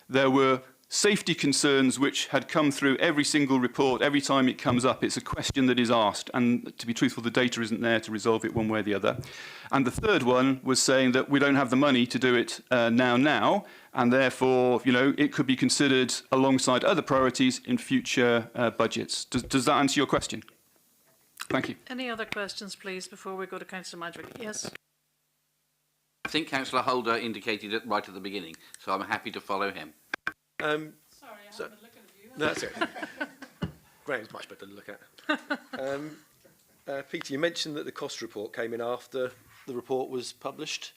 Speaker 8: There were safety concerns which had come through every single report. Every time it comes up, it's a question that is asked. And to be truthful, the data isn't there to resolve it one way or the other. And the third one was saying that we don't have the money to do it now, and therefore, you know, it could be considered alongside other priorities in future budgets. Does that answer your question? Thank you.
Speaker 1: Any other questions, please, before we go to Councillor Madrick? Yes.
Speaker 4: I think Councillor Holder indicated it right at the beginning, so I'm happy to follow him.
Speaker 1: Sorry, I haven't been looking at you.
Speaker 9: No, that's it. Graham's much better to look at. Peter, you mentioned that the cost report came in after the report was published.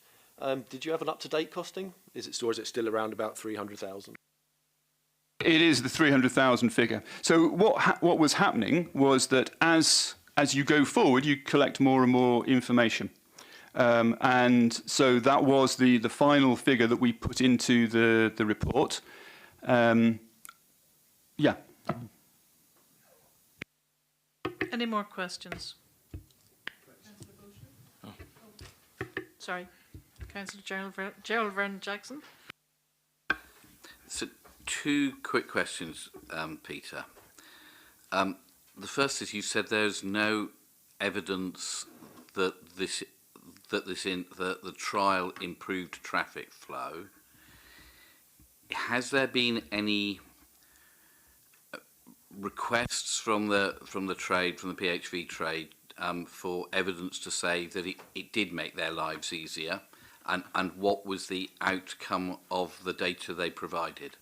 Speaker 9: Did you have an up-to-date costing? Is it still around about 300,000?
Speaker 8: It is the 300,000 figure. So what was happening was that as you go forward, you collect more and more information. And so that was the final figure that we put into the report. Yeah.
Speaker 1: Any more questions? Oh. Sorry, Councillor Gerald Vernon Jackson.
Speaker 4: So, two quick questions, Peter. The first is, you said there's no evidence that the trial improved traffic flow. Has there been any requests from the trade, from the PHV trade, for evidence to say that it did make their lives easier, and what was the outcome of the data they provided,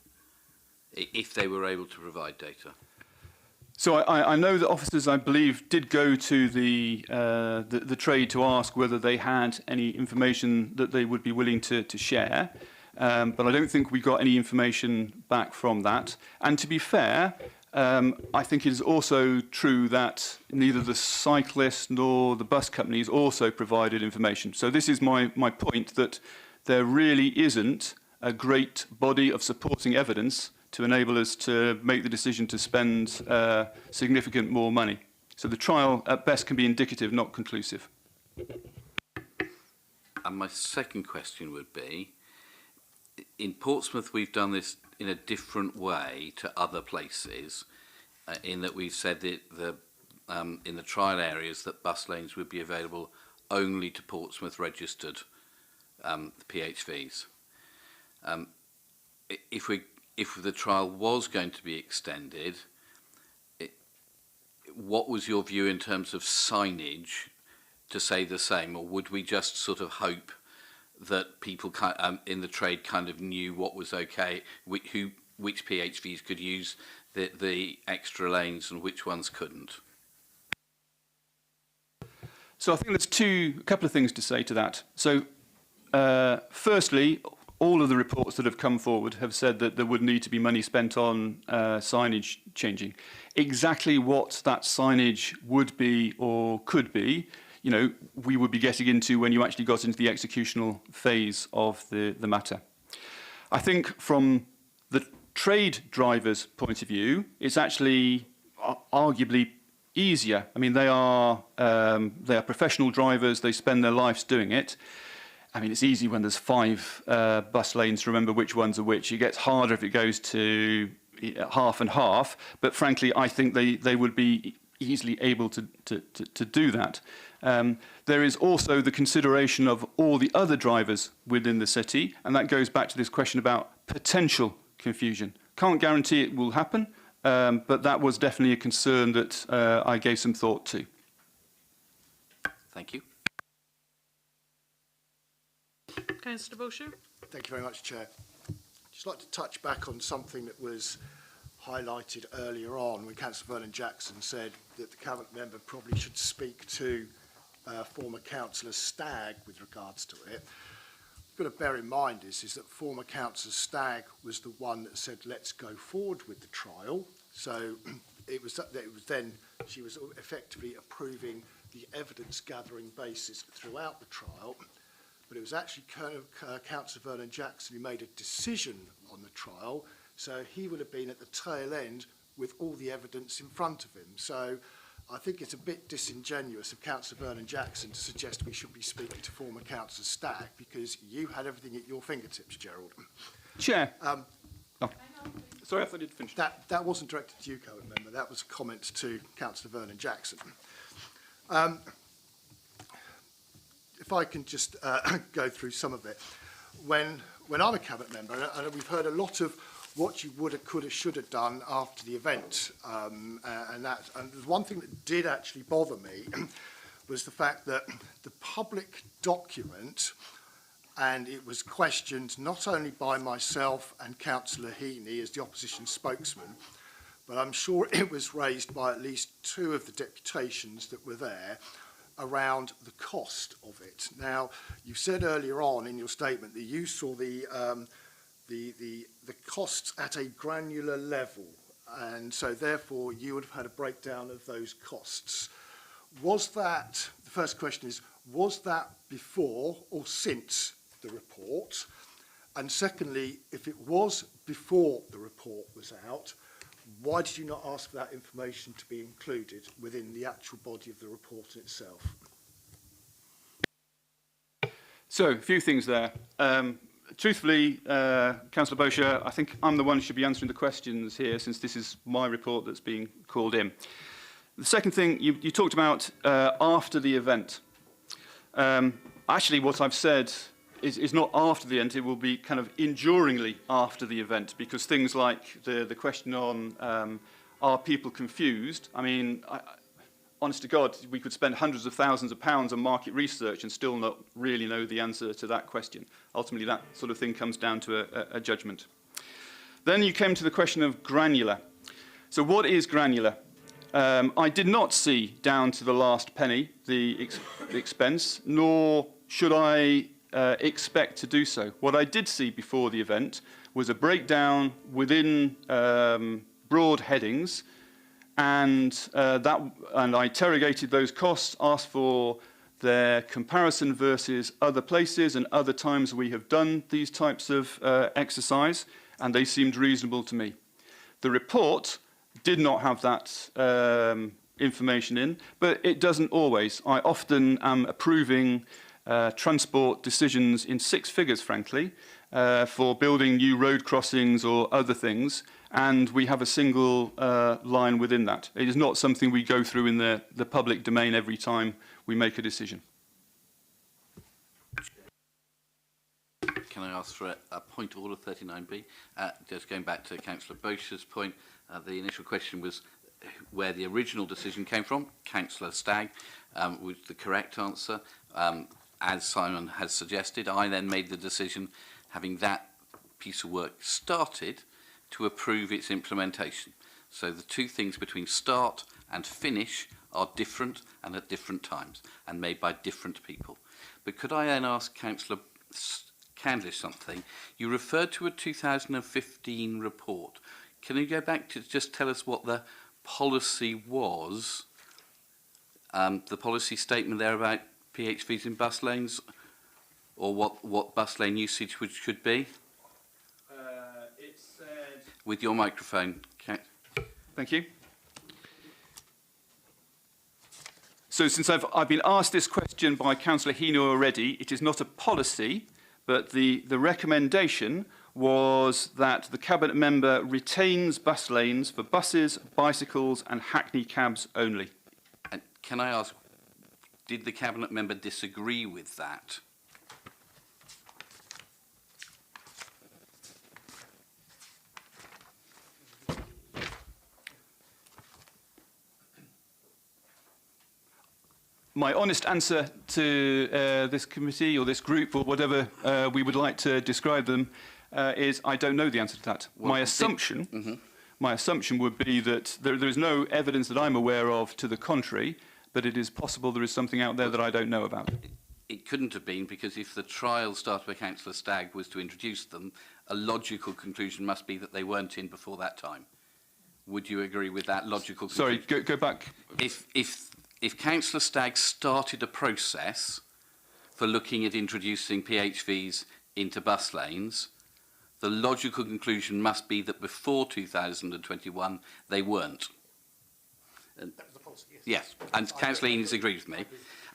Speaker 4: if they were able to provide data?
Speaker 8: So I know that officers, I believe, did go to the trade to ask whether they had any information that they would be willing to share, but I don't think we got any information back from that. And to be fair, I think it is also true that neither the cyclist nor the bus companies also provided information. So this is my point, that there really isn't a great body of supporting evidence to enable us to make the decision to spend significant more money. So the trial at best can be indicative, not conclusive.
Speaker 4: And my second question would be, in Portsmouth we've done this in a different way to other places, in that we've said that in the trial areas that bus lanes would be available only to Portsmouth registered PHVs. If the trial was going to be extended, what was your view in terms of signage to say the same, or would we just sort of hope that people in the trade kind of knew what was okay, which PHVs could use the extra lanes and which ones couldn't?
Speaker 8: So I think there's a couple of things to say to that. So firstly, all of the reports that have come forward have said that there would need to be money spent on signage changing. Exactly what that signage would be or could be, you know, we would be getting into when you actually got into the executional phase of the matter. I think from the trade driver's point of view, it's actually arguably easier. I mean, they are professional drivers. They spend their lives doing it. I mean, it's easy when there's 5 bus lanes to remember which ones are which. It gets harder if it goes to half and half. But frankly, I think they would be easily able to do that. There is also the consideration of all the other drivers within the city, and that goes back to this question about potential confusion. Can't guarantee it will happen, but that was definitely a concern that I gave some thought to.
Speaker 4: Thank you.
Speaker 1: Councillor Bowsher.
Speaker 6: Thank you very much, Chair. Just like to touch back on something that was highlighted earlier on when Councillor Vernon Jackson said that the Cabinet member probably should speak to former Councillor Stagg with regards to it. What you've got to bear in mind is that former Councillor Stagg was the one that said let's go forward with the trial. So it was then she was effectively approving the evidence gathering basis throughout the trial. But it was actually Councillor Vernon Jackson who made a decision on the trial, so he would have been at the tail end with all the evidence in front of him. So I think it's a bit disingenuous of Councillor Vernon Jackson to suggest we should be speaking to former Councillor Stagg, because you had everything at your fingertips, Gerald.
Speaker 8: Chair. Sorry, I thought you'd finished.
Speaker 6: That wasn't directed to you, Cabinet member. That was a comment to Councillor Vernon Jackson. If I can just go through some of it. When I'm a Cabinet member, and we've heard a lot of what you would have, could have, should have done after the event, and there's one thing that did actually bother me was the fact that the public document, and it was questioned not only by myself and Councillor Heaney as the opposition spokesman, but I'm sure it was raised by at least 2 of the deputations that were there, around the cost of it. Now, you said earlier on in your statement that you saw the costs at a granular level, and so therefore you would have had a breakdown of those costs. Was that, the first question is, was that before or since the report? And secondly, if it was before the report was out, why did you not ask for that information to be included within the actual body of the report itself?
Speaker 8: So, a few things there. Truthfully, Councillor Bowsher, I think I'm the one who should be answering the questions here, since this is my report that's being called in. The second thing, you talked about after the event. Actually, what I've said is not after the event, it will be kind of enduringly after the event, because things like the question on are people confused? I mean, honest to God, we could spend hundreds of thousands of pounds on market research and still not really know the answer to that question. Ultimately, that sort of thing comes down to a judgment. Then you came to the question of granular. So what is granular? I did not see down to the last penny the expense, nor should I expect to do so. What I did see before the event was a breakdown within broad headings, and I interrogated those costs, asked for their comparison versus other places and other times we have done these types of exercise, and they seemed reasonable to me. The report did not have that information in, but it doesn't always. I often am approving transport decisions in 6 figures, frankly, for building new road crossings or other things, and we have a single line within that. It is not something we go through in the public domain every time we make a decision.
Speaker 4: Can I ask for a point order 39B? Just going back to Councillor Bosch's point, the initial question was where the original decision came from. Councillor Stagg was the correct answer. As Simon has suggested, I then made the decision, having that piece of work started, to approve its implementation. So the two things between start and finish are different and at different times and made by different people. But could I then ask Councillor Candlish something? You referred to a 2015 report. Can you go back to just tell us what the policy was, the policy statement there about PHVs in bus lanes, or what bus lane usage should be?
Speaker 8: It said...
Speaker 4: With your microphone.
Speaker 8: Thank you. So since I've been asked this question by Councillor Heaney already, it is not a policy, but the recommendation was that the Cabinet member retains bus lanes for buses, bicycles and hackney cabs only.
Speaker 4: And can I ask, did the Cabinet member disagree with that?
Speaker 8: My honest answer to this committee or this group or whatever we would like to describe them is I don't know the answer to that.
Speaker 4: Well,
Speaker 8: my assumption would be that there is no evidence that I'm aware of to the contrary, but it is possible there is something out there that I don't know about.
Speaker 4: It couldn't have been, because if the trial started by Councillor Stagg was to introduce them, a logical conclusion must be that they weren't in before that time. Would you agree with that logical conclusion?
Speaker 8: Sorry, go back.
Speaker 4: If Councillor Stagg started a process for looking at introducing PHVs into bus lanes, the logical conclusion must be that before 2021 they weren't. That was the policy, yes. Yes, and Councillor Eanes agreed with me.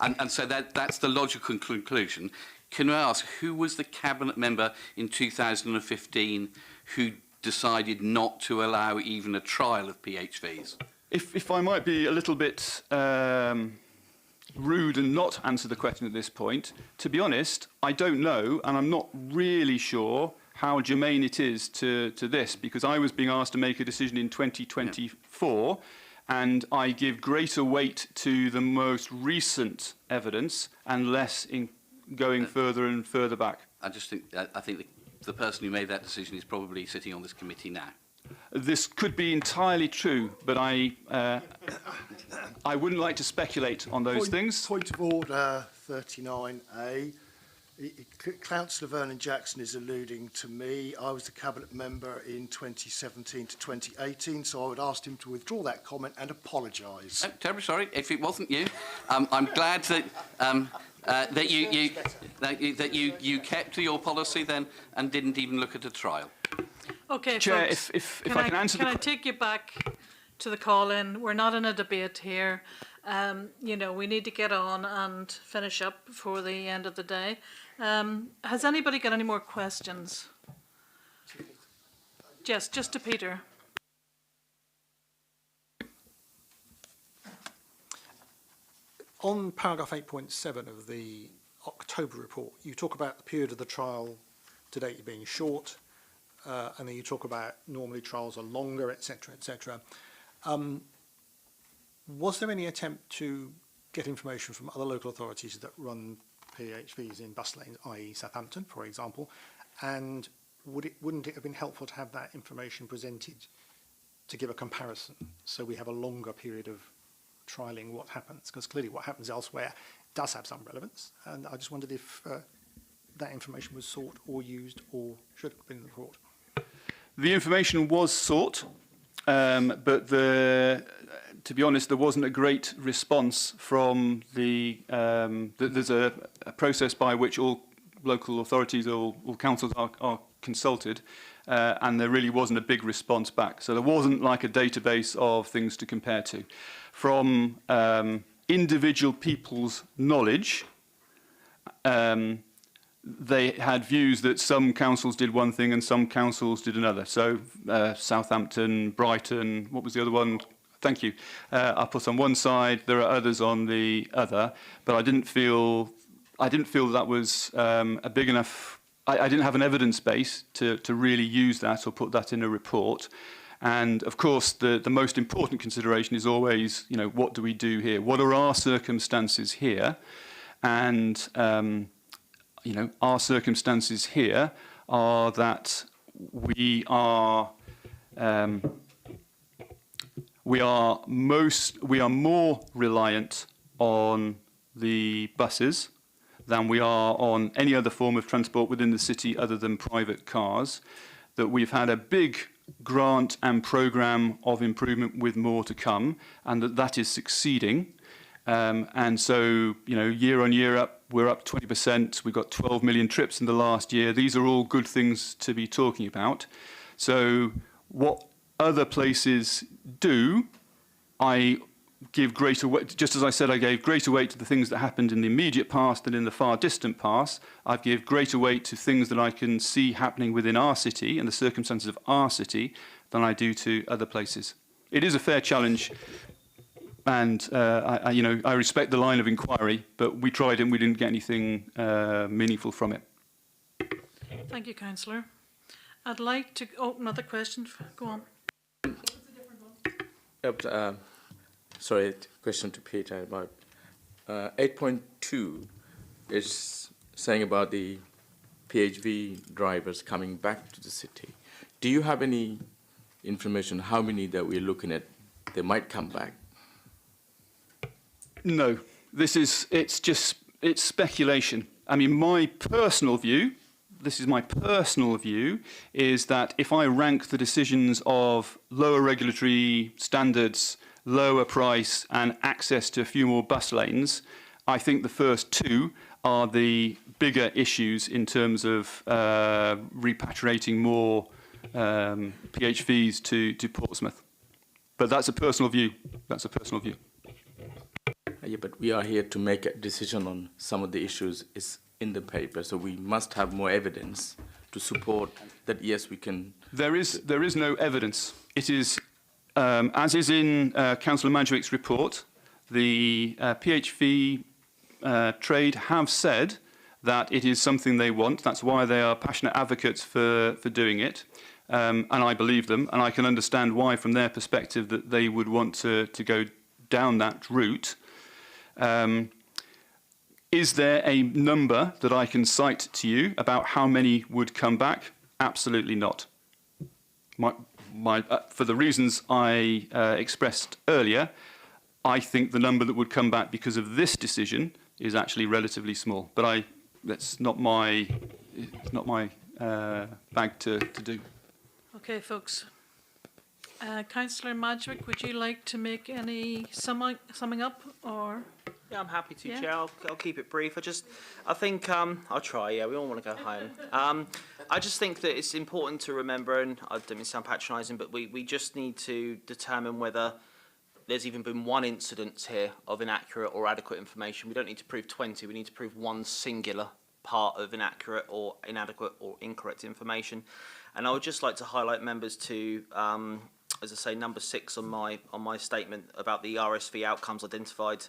Speaker 4: And so that's the logical conclusion. Can I ask, who was the Cabinet member in 2015 who decided not to allow even a trial of PHVs?
Speaker 8: If I might be a little bit rude and not answer the question at this point, to be honest, I don't know, and I'm not really sure how germane it is to this, because I was being asked to make a decision in 2024, and I give greater weight to the most recent evidence and less in going further and further back.
Speaker 4: I think the person who made that decision is probably sitting on this committee now.
Speaker 8: This could be entirely true, but I wouldn't like to speculate on those things.
Speaker 10: Point of order 39A. Councillor Vernon Jackson is alluding to me. I was the Cabinet member in 2017 to 2018, so I would ask him to withdraw that comment and apologise.
Speaker 4: Oh, terribly sorry if it wasn't you. I'm glad that that you kept to your policy then and didn't even look at a trial.
Speaker 1: Okay,
Speaker 8: Chair,
Speaker 1: folks,
Speaker 8: if I can answer
Speaker 1: Can I take you back to the call-in? We're not in a debate here. You know, we need to get on and finish up before the end of the day. Has anybody got any more questions? Yes, just to Peter.
Speaker 6: On paragraph 8.7 of the October report, you talk about the period of the trial to date being short, and then you talk about normally trials are longer, etc., etc. Was there any attempt to get information from other local authorities that run PHVs in bus lanes, i.e. Southampton, for example, and wouldn't it have been helpful to have that information presented to give a comparison so we have a longer period of trialling what happens? Because clearly what happens elsewhere does have some relevance, and I just wondered if that information was sought or used or should have been in the report.
Speaker 8: The information was sought. but to be honest, there wasn't a great response from the. There's a process by which all local authorities or all councils are consulted, and there really wasn't a big response back. So there wasn't like a database of things to compare to. From individual people's knowledge, they had views that some councils did one thing and some councils did another. So Southampton, Brighton, what was the other one? Thank you. I put on one side, there are others on the other, but I didn't feel that was a big enough. I didn't have an evidence base to really use that or put that in a report. And of course, the most important consideration is always, you know, what do we do here? What are our circumstances here? And you know, our circumstances here are that we are more reliant on the buses than we are on any other form of transport within the city other than private cars. That we've had a big grant and programme of improvement with more to come, and that is succeeding. And so, you know, year on year up, we're up 20%. We've got 12 million trips in the last year. These are all good things to be talking about. So what other places do, I give greater weight, just as I said I gave greater weight to the things that happened in the immediate past than in the far distant past. I give greater weight to things that I can see happening within our city and the circumstances of our city than I do to other places. It is a fair challenge. And I respect the line of inquiry, but we tried and we didn't get anything meaningful from it.
Speaker 1: Thank you, Councillor. I'd like to open another question. Go on.
Speaker 7: Sorry, question to Peter about 8.2 is saying about the PHV drivers coming back to the city. Do you have any information how many that we're looking at they might come back?
Speaker 8: No, it's speculation. I mean, my personal view, is that if I rank the decisions of lower regulatory standards, lower price and access to a few more bus lanes, I think the first two are the bigger issues in terms of repatriating more PHVs to Portsmouth. But that's a personal view.
Speaker 7: Yeah, but we are here to make a decision on some of the issues is in the paper, so we must have more evidence to support that. Yes, we can.
Speaker 8: There is no evidence. It is, as is in Councillor Madgewick's report, the PHV trade have said that it is something they want. That's why they are passionate advocates for doing it. And I believe them, and I can understand why, from their perspective, that they would want to go down that route. Is there a number that I can cite to you about how many would come back? Absolutely not. For the reasons I expressed earlier, I think the number that would come back because of this decision is actually relatively small. But that's not my bag to do.
Speaker 1: Okay, folks. Councillor Madgewick, would you like to make any summing up, or?
Speaker 2: Yeah, I'm happy to,
Speaker 1: Yeah.
Speaker 2: Chair. I'll keep it brief. I think I'll try. Yeah, we all want to go home. I just think that it's important to remember, and I don't mean to sound patronising, but we just need to determine whether there's even been one incident here of inaccurate or adequate information. We don't need to prove 20. We need to prove one singular part of inaccurate or inadequate or incorrect information. And I would just like to highlight members to, as I say, number 6 on my statement about the RSV outcomes identified.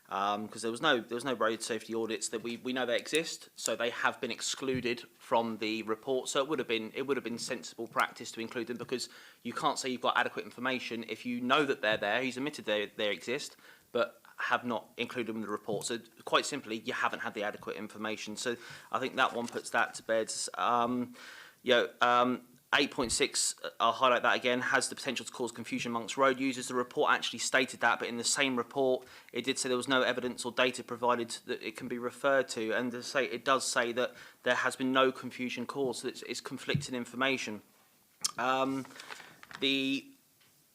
Speaker 2: Because there was no road safety audits that we know they exist, so they have been excluded from the report. So it would have been sensible practice to include them, because you can't say you've got adequate information if you know that they're there. He's admitted they exist, but have not included them in the report. So quite simply, you haven't had the adequate information. So I think that one puts that to bed. 8.6, I'll highlight that again, has the potential to cause confusion amongst road users. The report actually stated that, but in the same report, it did say there was no evidence or data provided that it can be referred to. And it does say that there has been no confusion caused, so it's conflicting information. The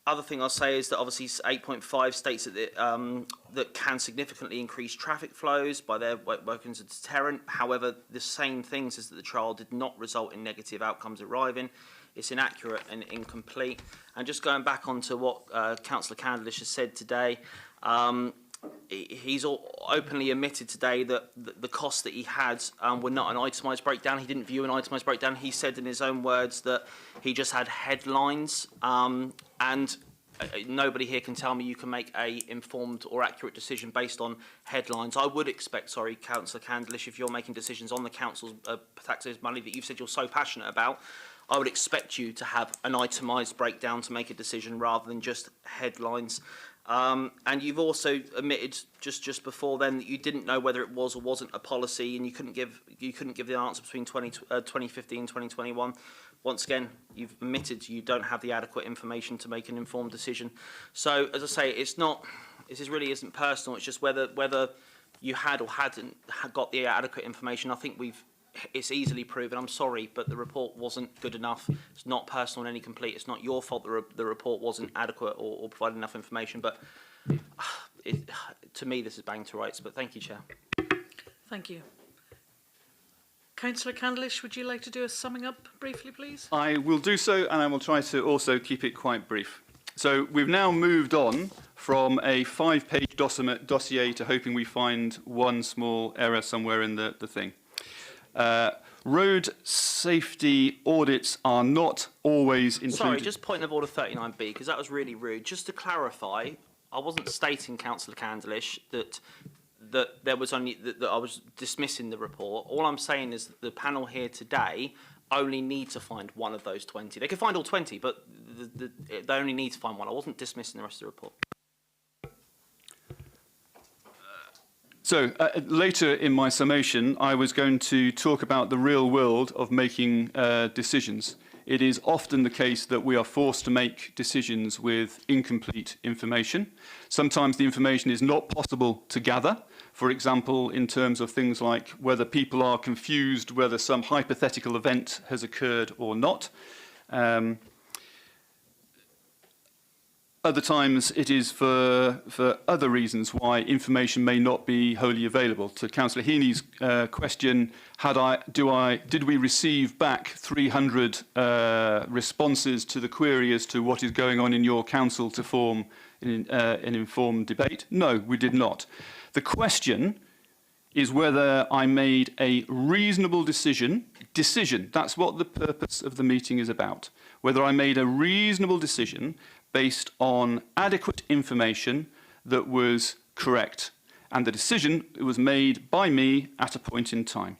Speaker 2: other thing I'll say is that obviously 8.5 states that that can significantly increase traffic flows by their working as a deterrent. However, the same thing says that the trial did not result in negative outcomes arriving. It's inaccurate and incomplete. And just going back onto what Councillor Candlish has said today, he's openly admitted today that the costs that he had were not an itemised breakdown. He didn't view an itemised breakdown. He said in his own words that he just had headlines, and nobody here can tell me you can make a informed or accurate decision based on headlines. I would expect, sorry, Councillor Candlish, if you're making decisions on the council's taxpayers' money that you've said you're so passionate about, I would expect you to have an itemised breakdown to make a decision rather than just headlines. And you've also admitted just before then that you didn't know whether it was or wasn't a policy, and you couldn't give the answer between 2015 and 2021. Once again, you've admitted you don't have the adequate information to make an informed decision. So, as I say, this really isn't personal. It's just whether you had or hadn't got the adequate information. I think it's easily proven. I'm sorry, but the report wasn't good enough. It's not personal and incomplete. It's not your fault the report wasn't adequate or provided enough information. But to me, this is bang to rights. But thank you, Chair.
Speaker 1: Thank you. Councillor Candlish, would you like to do a summing up briefly, please?
Speaker 8: I will do so, and I will try to also keep it quite brief. So we've now moved on from a 5-page dossier to hoping we find one small error somewhere in the thing. Road safety audits are not always included.
Speaker 2: Sorry, just point of order 39B, because that was really rude. Just to clarify, I wasn't stating, Councillor Candlish, that there was only that I was dismissing the report. All I'm saying is that the panel here today only need to find one of those 20. They can find all 20, but they only need to find one. I wasn't dismissing the rest of the report.
Speaker 8: So later in my summation, I was going to talk about the real world of making decisions. It is often the case that we are forced to make decisions with incomplete information. Sometimes the information is not possible to gather. For example, in terms of things like whether people are confused whether some hypothetical event has occurred or not. Other times it is for other reasons why information may not be wholly available. To Councillor Heaney's question, did we receive back 300 responses to the query as to what is going on in your council to form an informed debate? No, we did not. The question is whether I made a reasonable decision, that's what the purpose of the meeting is about, whether I made a reasonable decision based on adequate information that was correct. And the decision was made by me at a point in time.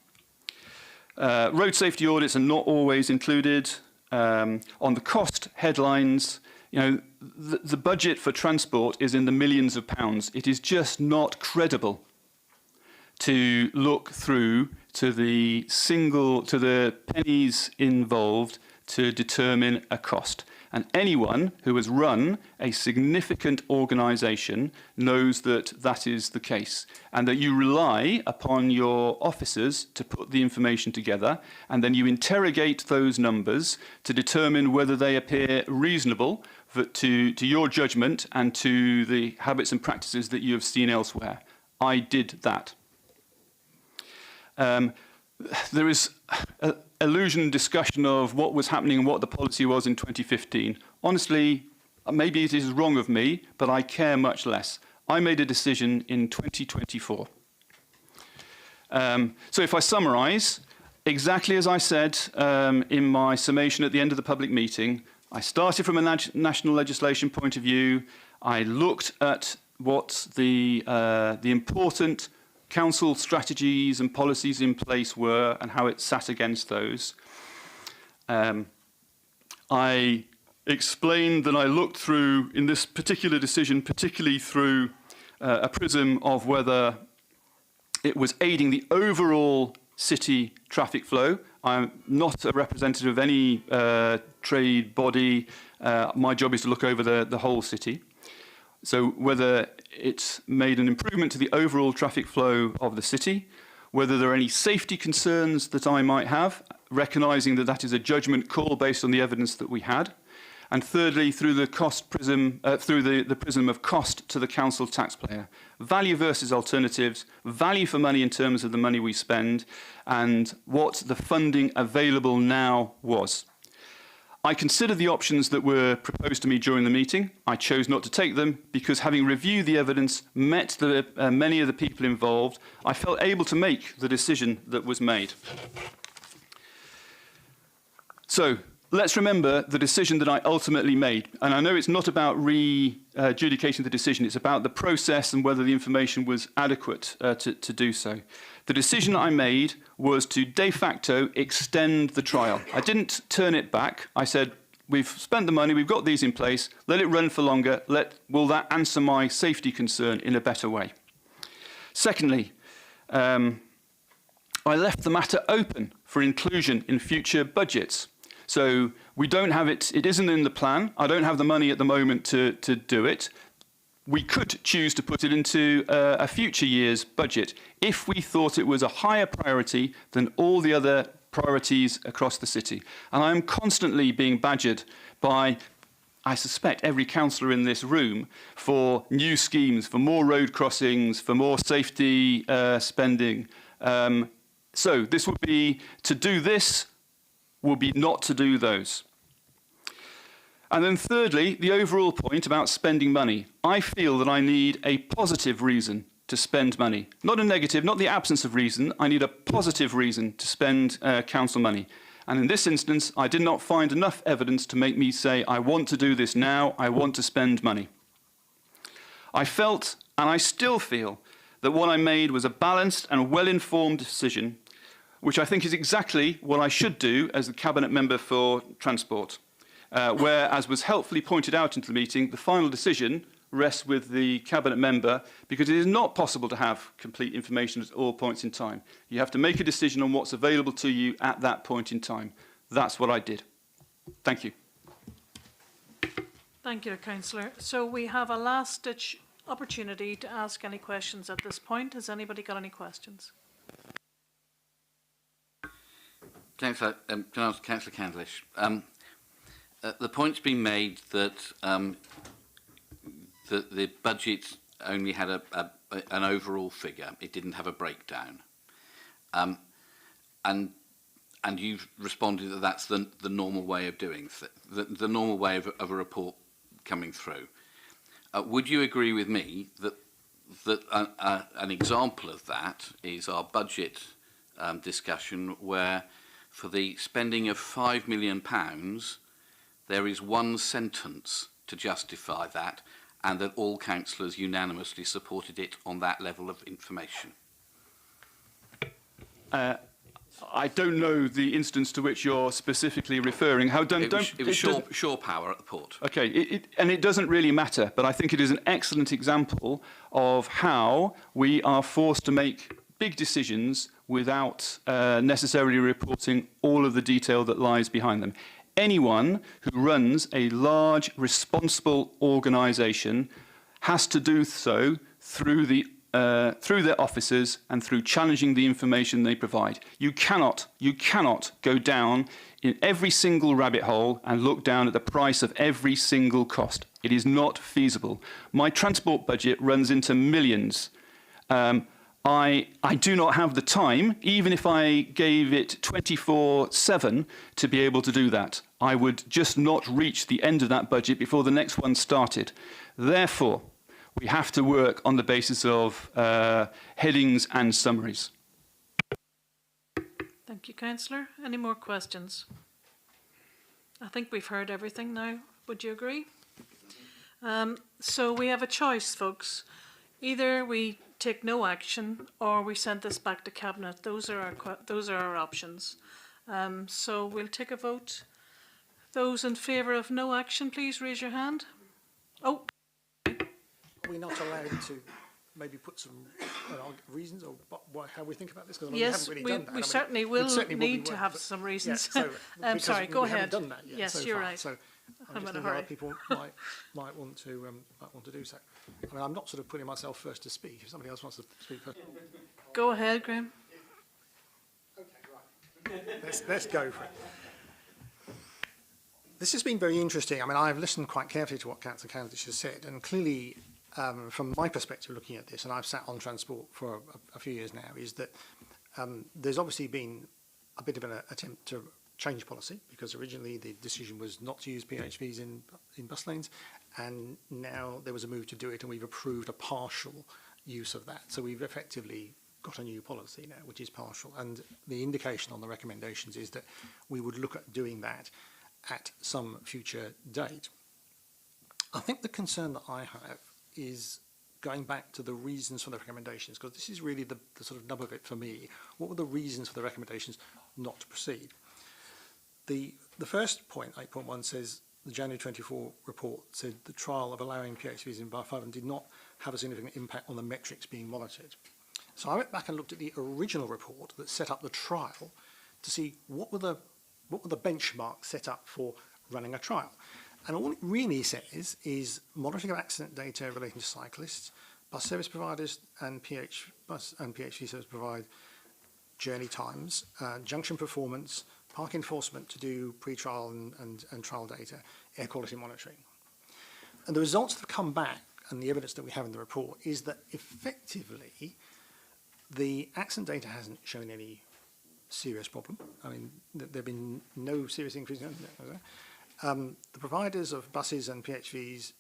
Speaker 8: Road safety audits are not always included. On the cost headlines, the budget for transport is in the millions of pounds. It is just not credible to look through to the pennies involved to determine a cost. And anyone who has run a significant organisation knows that that is the case, and that you rely upon your officers to put the information together, and then you interrogate those numbers to determine whether they appear reasonable to your judgment and to the habits and practices that you have seen elsewhere. I did that. There is illusion discussion of what was happening and what the policy was in 2015. Honestly, maybe it is wrong of me, but I care much less. I made a decision in 2024. So if I summarise, exactly as I said in my summation at the end of the public meeting, I started from a national legislation point of view. I looked at what the important council strategies and policies in place were and how it sat against those. I explained that I looked through, in this particular decision, particularly through a prism of whether it was aiding the overall city traffic flow. I'm not a representative of any trade body. My job is to look over the whole city. So whether it's made an improvement to the overall traffic flow of the city, whether there are any safety concerns that I might have, recognising that that is a judgment call based on the evidence that we had, And thirdly, through the cost prism, through the prism of cost to the council taxpayer. Value versus alternatives, value for money in terms of the money we spend, and what the funding available now was. I considered the options that were proposed to me during the meeting. I chose not to take them because, having reviewed the evidence, met many of the people involved, I felt able to make the decision that was made. So, let's remember the decision that I ultimately made. And I know it's not about re-adjudicating the decision, it's about the process and whether the information was adequate to do so. The decision I made was to de facto extend the trial. I didn't turn it back. I said, we've spent the money, we've got these in place, let it run for longer, will that answer my safety concern in a better way? Secondly, I left the matter open for inclusion in future budgets. So we don't have it, it isn't in the plan. I don't have the money at the moment to do it. We could choose to put it into a future year's budget if we thought it was a higher priority than all the other priorities across the city. And I'm constantly being badgered by, I suspect, every councillor in this room for new schemes, for more road crossings, for more safety spending. So this would be, to do this would be not to do those. And then thirdly, the overall point about spending money. I feel that I need a positive reason to spend money. Not a negative, not the absence of reason. I need a positive reason to spend council money. And in this instance, I did not find enough evidence to make me say, I want to do this now, I want to spend money. I felt, and I still feel, that what I made was a balanced and well-informed decision, which I think is exactly what I should do as the Cabinet Member for Transport. Where, as was helpfully pointed out into the meeting, the final decision rests with the Cabinet Member because it is not possible to have complete information at all points in time. You have to make a decision on what's available to you at that point in time. That's what I did. Thank you.
Speaker 1: Thank you, Councillor. So we have a last-ditch opportunity to ask any questions at this point. Has anybody got any questions?
Speaker 4: Councillor Candlish. The point's been made that the budget only had an overall figure. It didn't have a breakdown. And you've responded that that's the normal way of doing the normal way of a report coming through. Would you agree with me that an example of that is our budget discussion, where for the spending of £5 million, there is one sentence to justify that, and that all councillors unanimously supported it on that level of information?
Speaker 8: I don't know the instance to which you're specifically referring.
Speaker 4: It was Shore Power at the port.
Speaker 8: Okay, and it doesn't really matter, but I think it is an excellent example of how we are forced to make big decisions without necessarily reporting all of the detail that lies behind them. Anyone who runs a large, responsible organisation has to do so through their officers and through challenging the information they provide. You cannot go down in every single rabbit hole and look down at the price of every single cost. It is not feasible. My transport budget runs into millions. I do not have the time, even if I gave it 24/7, to be able to do that. I would just not reach the end of that budget before the next one started. Therefore, we have to work on the basis of headings and summaries.
Speaker 1: Thank you, Councillor. Any more questions? I think we've heard everything now. Would you agree? So we have a choice, folks. Either we take no action or we send this back to Cabinet. Those are our options. So we'll take a vote. Those in favour of no action, please raise your hand. Oh.
Speaker 6: Are we not allowed to maybe put some reasons or how we think about this? Because
Speaker 1: Yes,
Speaker 6: we haven't really done that.
Speaker 1: we certainly will need to have
Speaker 6: but,
Speaker 1: some reasons.
Speaker 6: Yeah, so,
Speaker 1: sorry, go ahead.
Speaker 6: Done that yet
Speaker 1: yes,
Speaker 6: so
Speaker 1: you're
Speaker 6: far.
Speaker 1: right.
Speaker 6: So
Speaker 1: I'm in a
Speaker 6: other
Speaker 1: hurry.
Speaker 6: people might want to do so. I mean, I'm not sort of putting myself first to speak. If somebody else wants to speak first,
Speaker 1: Go ahead, Graham.
Speaker 6: okay, right. Let's go for it. This has been very interesting. I mean, I've listened quite carefully to what Councillor Cavendish has said, and clearly, from my perspective looking at this, and I've sat on transport for a few years now, is that there's obviously been a bit of an attempt to change policy, because originally the decision was not to use PHVs in bus lanes, and now there was a move to do it, and we've approved a partial use of that. So we've effectively got a new policy now, which is partial, and the indication on the recommendations is that we would look at doing that at some future date. I think the concern that I have is going back to the reasons for the recommendations, because this is really the sort of nub of it for me. What were the reasons for the recommendations not to proceed? The first point, 8.1, says the January 24 report said the trial of allowing PHVs in Bar 5 did not have a significant impact on the metrics being monitored. So I went back and looked at the original report that set up the trial to see what were the benchmarks set up for running a trial. And all it really says is monitoring of accident data relating to cyclists, bus service providers and PHV service provide journey times, junction performance, park enforcement to do pre-trial and trial data, air quality monitoring. And the results that have come back, and the evidence that we have in the report, is that effectively the accident data hasn't shown any serious problem. I mean, there have been no serious increase. The providers of buses and PHVs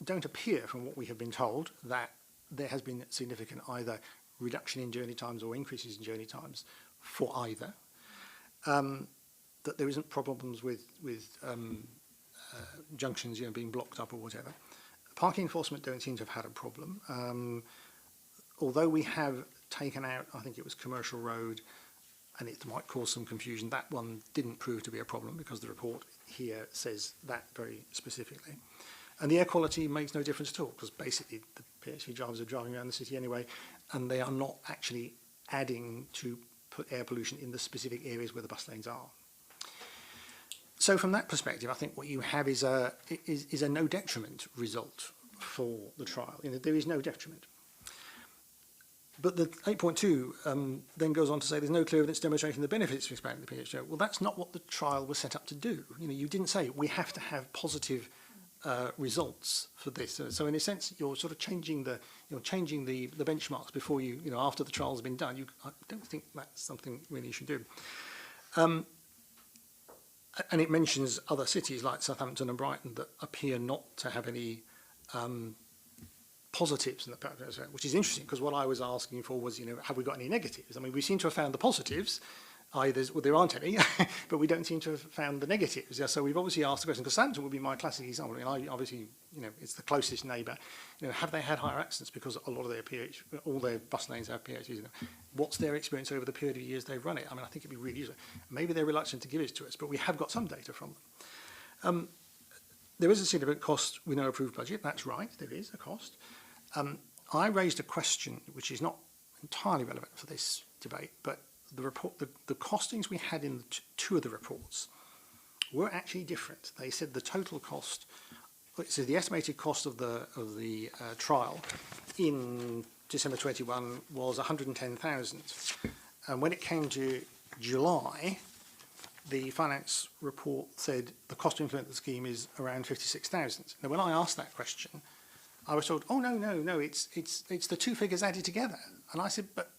Speaker 6: don't appear, from what we have been told, that there has been significant either reduction in journey times or increases in journey times for either. That there isn't problems with junctions, being blocked up or whatever. Parking enforcement don't seem to have had a problem. Although we have taken out, I think it was Commercial Road, and it might cause some confusion, that one didn't prove to be a problem because the report here says that very specifically. And the air quality makes no difference at all, because basically the PHV drivers are driving around the city anyway, and they are not actually adding to put air pollution in the specific areas where the bus lanes are. So from that perspective, I think what you have is a no detriment result for the trial. There is no detriment. But the 8.2 then goes on to say there's no clear evidence demonstrating the benefits of expanding the PHO. Well, that's not what the trial was set up to do. You didn't say we have to have positive results for this. So in a sense, you're sort of changing the benchmarks before you after the trial's been done. I don't think that's something really you should do. And it mentions other cities like Southampton and Brighton that appear not to have any positives in the program, which is interesting, because what I was asking for was, have we got any negatives? I mean, we seem to have found the positives. There aren't any, but we don't seem to have found the negatives. So we've obviously asked the question, because Southampton would be my classic example. I mean, obviously, it's the closest neighbour. Have they had higher accidents because a lot of their all their bus lanes have PHVs in them? What's their experience over the period of years they've run it? I mean, I think it'd be really useful. Maybe they're reluctant to give it to us, but we have got some data from them. There is a significant cost with no approved budget. That's right, there is a cost. I raised a question which is not entirely relevant for this debate, but the costings we had in two of the reports were actually different. They said the total cost, so the estimated cost of the trial in December 21 was 110,000, and when it came to July, the finance report said the cost to implement the scheme is around 56,000. Now, when I asked that question, I was told, oh, no, it's the two figures added together. And I said, but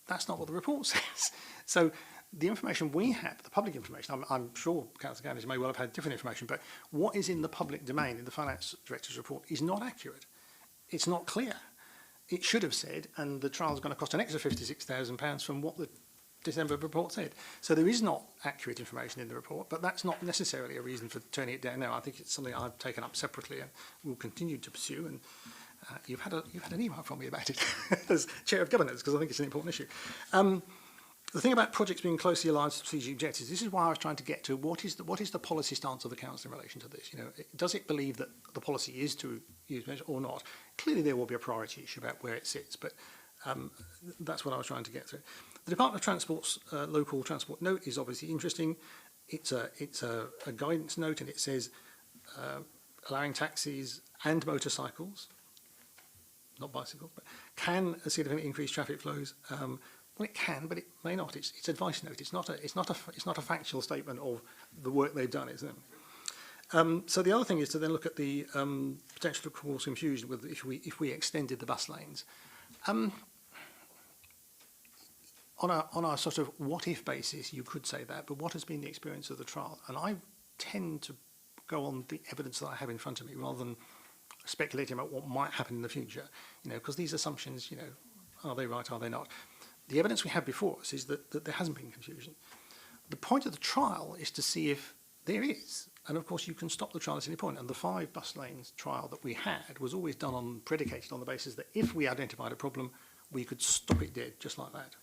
Speaker 6: that's not what the report says. So the information we have, the public information, I'm sure Councillor Cavendish may well have had different information, but what is in the public domain in the Finance Director's report is not accurate. It's not clear. It should have said, and the trial is going to cost an extra £56,000 from what the December report said. So there is not accurate information in the report, but that's not necessarily a reason for turning it down now. I think it's something I've taken up separately and will continue to pursue. And you've had an email from me about it as Chair of Governance, because I think it's an important issue. The thing about projects being closely aligned to strategic objectives, this is why I was trying to get to what is the policy stance of the Council in relation to this. Does it believe that the policy is to use measures or not? Clearly there will be a priority issue about where it sits, but that's what I was trying to get to. The Department of Transport's local transport note is obviously interesting. It's a guidance note, and it says allowing taxis and motorcycles, not bicycles, but can significantly increase traffic flows. Well, it can, but it may not. It's advice note. It's not a factual statement of the work they've done, isn't it?
Speaker 3: So the other thing is to then look at the potential to cause confusion with if we extended the bus lanes. On a sort of what-if basis, you could say that, but what has been the experience of the trial? And I tend to go on the evidence that I have in front of me rather than speculating about what might happen in the future, because these assumptions, are they right, are they not? The evidence we have before us is that there hasn't been confusion. The point of the trial is to see if there is. And of course, you can stop the trial at any point. And the 5 bus lanes trial that we had was always done predicated on the basis that if we identified a problem, we could stop it dead, just like that.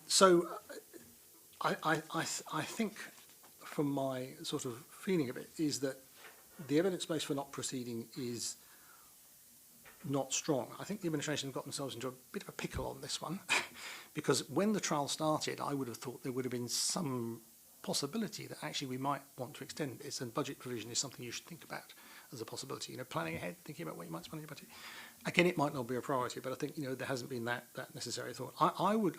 Speaker 3: So I think from my sort of feeling of it is that the evidence base for not proceeding is not strong. I think the administration have got themselves into a bit of a pickle on this one because when the trial started, I would have thought there would have been some possibility that actually we might want to extend this, and budget provision is something you should think about as a possibility. Planning ahead, thinking about what you might spend on your budget. Again, it might not be a priority, but I think there hasn't been that necessary thought. I would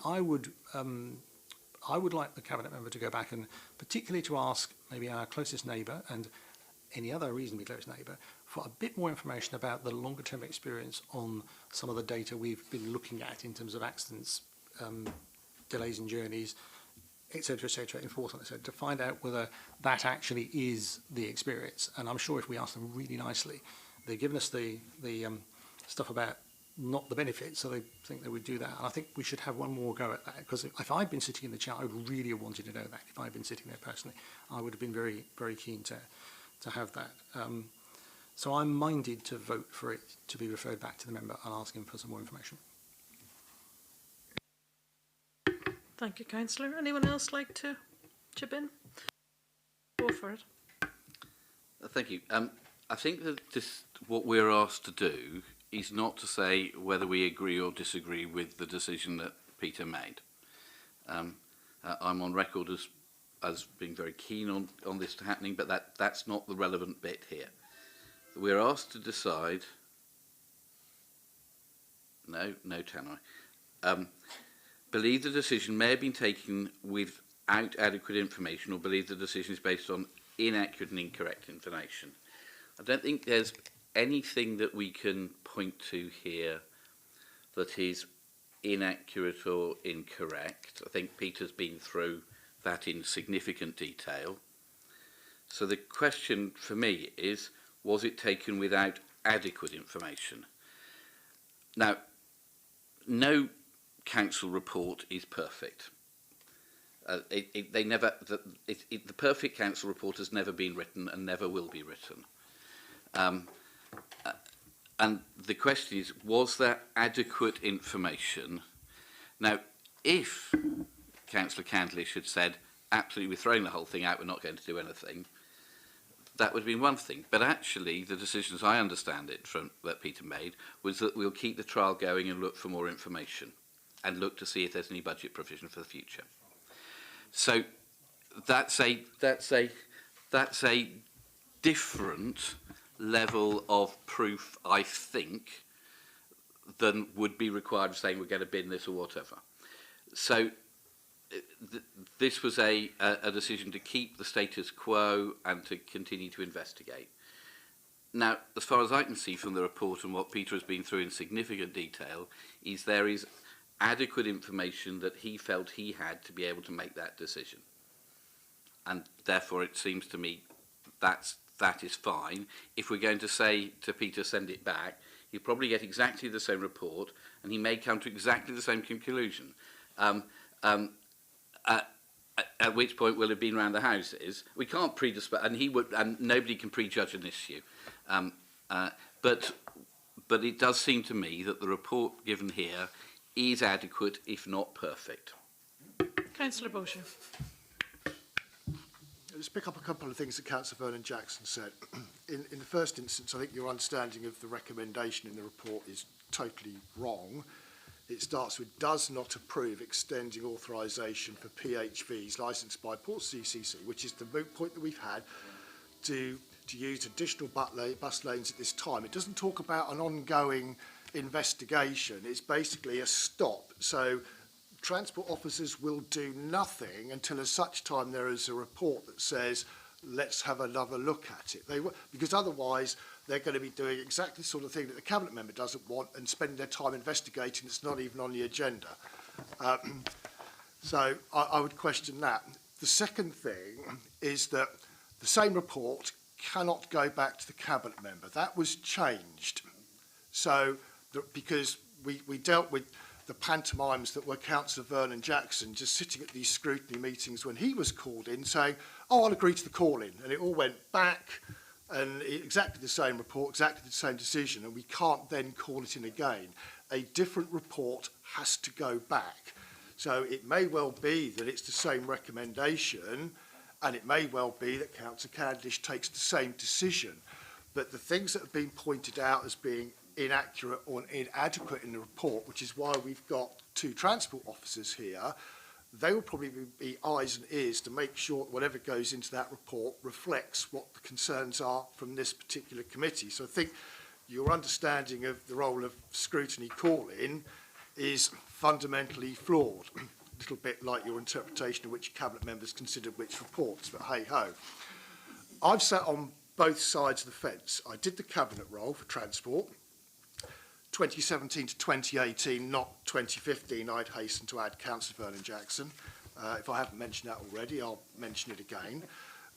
Speaker 3: like the cabinet member to go back and particularly to ask maybe our closest neighbour and any other reasonably close neighbour for a bit more information about the longer term experience on some of the data we've been looking at in terms of accidents, delays in journeys, etc., enforcement, etc., to find out whether that actually is the experience. And I'm sure if we ask them really nicely, they've given us the stuff about not the benefits, so they think they would do that. And I think we should have one more go at that, because if I'd been sitting in the chair, I would really have wanted to know that. If I'd been sitting there personally, I would have been very, very keen to have that. So I'm minded to vote for it to be referred back to the member and ask him for some more information.
Speaker 1: Thank you, Councillor. Anyone else like to chip in? Go for it.
Speaker 4: Thank you. I think that what we're asked to do is not to say whether we agree or disagree with the decision that Peter made. I'm on record as being very keen on this happening, but that's not the relevant bit here. We're asked to decide. No, Tannoy. Believe the decision may have been taken without adequate information, or believe the decision is based on inaccurate and incorrect information. I don't think there's anything that we can point to here that is inaccurate or incorrect. I think Peter's been through that in significant detail. So the question for me is, was it taken without adequate information? Now, no council report is perfect. The perfect council report has never been written and never will be written. And the question is, was there adequate information? Now, if Councillor Candlish had said, absolutely, we're throwing the whole thing out, we're not going to do anything, that would have been one thing. But actually, the decision, as I understand it, that Peter made, was that we'll keep the trial going and look for more information and look to see if there's any budget provision for the future. So that's a different level of proof, I think, than would be required of saying we're going to bin this or whatever. So this was a decision to keep the status quo and to continue to investigate. Now, as far as I can see from the report and what Peter has been through in significant detail, is there is adequate information that he felt he had to be able to make that decision. And therefore, it seems to me that is fine. If we're going to say to Peter, send it back, he'll probably get exactly the same report, and he may come to exactly the same conclusion. At which point we'll have been round the houses. We can't predispose, and nobody can prejudge an issue. But it does seem to me that the report given here is adequate, if not perfect.
Speaker 1: Councillor Bowsher.
Speaker 10: Let's pick up a couple of things that Councillor Vernon Jackson said. In the first instance, I think your understanding of the recommendation in the report is totally wrong. It starts with does not approve extending authorisation for PHVs licensed by Port CCC, which is the moot point that we've had, to use additional bus lanes at this time. It doesn't talk about an ongoing investigation. It's basically a stop. So transport officers will do nothing until as such time there is a report that says let's have another look at it. Because otherwise they're going to be doing exactly the sort of thing that the cabinet member doesn't want and spending their time investigating that's not even on the agenda. So I would question that. The second thing is that the same report cannot go back to the cabinet member. That was changed. So because we dealt with the pantomimes that were Councillor Vernon Jackson just sitting at these scrutiny meetings when he was called in saying, oh, I'll agree to the call-in. And it all went back and exactly the same report, exactly the same decision, and we can't then call it in again. A different report has to go back. So it may well be that it's the same recommendation, and it may well be that Councillor Cavendish takes the same decision. But the things that have been pointed out as being inaccurate or inadequate in the report, which is why we've got 2 transport officers here, they will probably be eyes and ears to make sure that whatever goes into that report reflects what the concerns are from this particular committee. So I think your understanding of the role of scrutiny call-in is fundamentally flawed, a little bit like your interpretation of which cabinet members considered which reports, but hey-ho. I've sat on both sides of the fence. I did the cabinet role for transport, 2017 to 2018, not 2015, I'd hasten to add Councillor Vernon Jackson. If I haven't mentioned that already, I'll mention it again.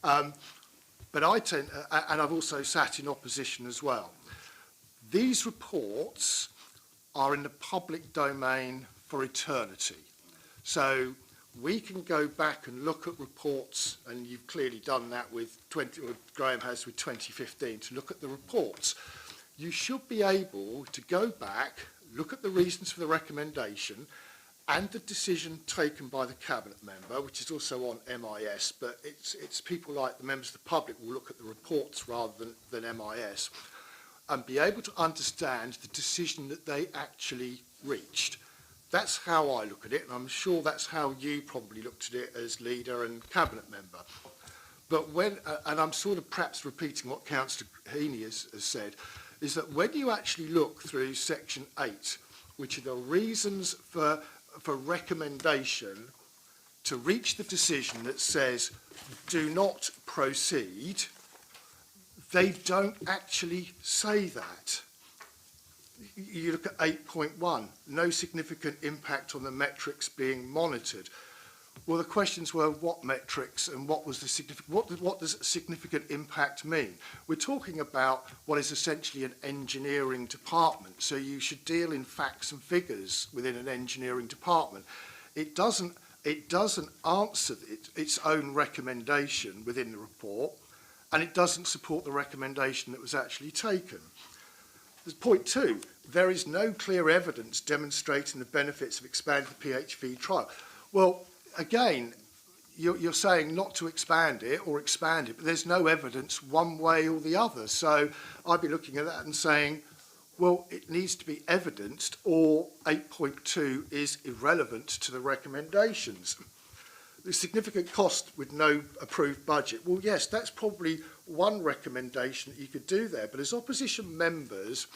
Speaker 10: But I tend, and I've also sat in opposition as well. These reports are in the public domain for eternity. So we can go back and look at reports, and you've clearly done that with Graham has with 2015, to look at the reports. You should be able to go back, look at the reasons for the recommendation and the decision taken by the cabinet member, which is also on MIS, but it's people like the members of the public will look at the reports rather than MIS, and be able to understand the decision that they actually reached. That's how I look at it, and I'm sure that's how you probably looked at it as leader and cabinet member. But when, and I'm sort of perhaps repeating what Councillor Heaney has said, is that when you actually look through section 8, which are the reasons for recommendation to reach the decision that says do not proceed, they don't actually say that. You look at 8.1, no significant impact on the metrics being monitored. Well, the questions were what metrics and what was the significant, what does significant impact mean? We're talking about what is essentially an engineering department, so you should deal in facts and figures within an engineering department. It doesn't answer its own recommendation within the report, and it doesn't support the recommendation that was actually taken. There's point 2, there is no clear evidence demonstrating the benefits of expanding the PHV trial. Well, again, you're saying not to expand it or expand it, but there's no evidence one way or the other. So I'd be looking at that and saying, well, it needs to be evidenced, or 8.2 is irrelevant to the recommendations. The significant cost with no approved budget. Well, yes, that's probably one recommendation that you could do there. But as opposition members,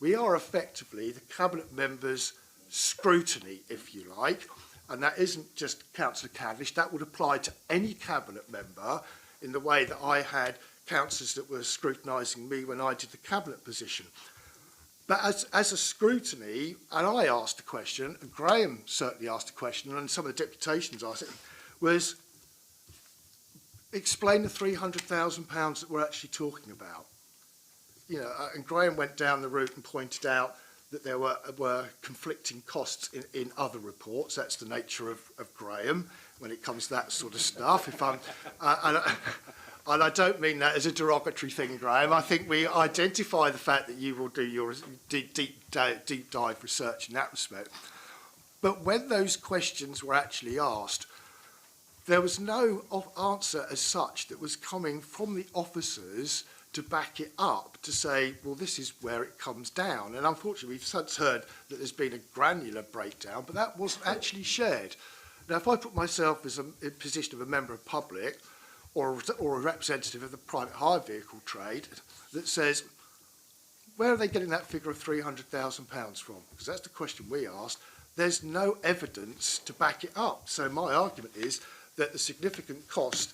Speaker 10: we are effectively the cabinet members' scrutiny, if you like. And that isn't just Councillor Cavendish, that would apply to any cabinet member in the way that I had councillors that were scrutinising me when I did the cabinet position. But as a scrutiny, and I asked a question, and Graham certainly asked a question, and some of the deputations asked it, was explain the £300,000 that we're actually talking about. You know, and Graham went down the route and pointed out that there were conflicting costs in other reports. That's the nature of Graham when it comes to that sort of stuff. If I'm, and I don't mean that as a derogatory thing, Graham. I think we identify the fact that you will do your deep dive research in that respect. But when those questions were actually asked, there was no answer as such that was coming from the officers to back it up, to say, well, this is where it comes down. And unfortunately, we've since heard that there's been a granular breakdown, but that wasn't actually shared. Now, if I put myself as in the position of a member of public or a representative of the private hire vehicle trade that says, where are they getting that figure of £300,000 from? Because that's the question we asked. There's no evidence to back it up. So my argument is that the significant cost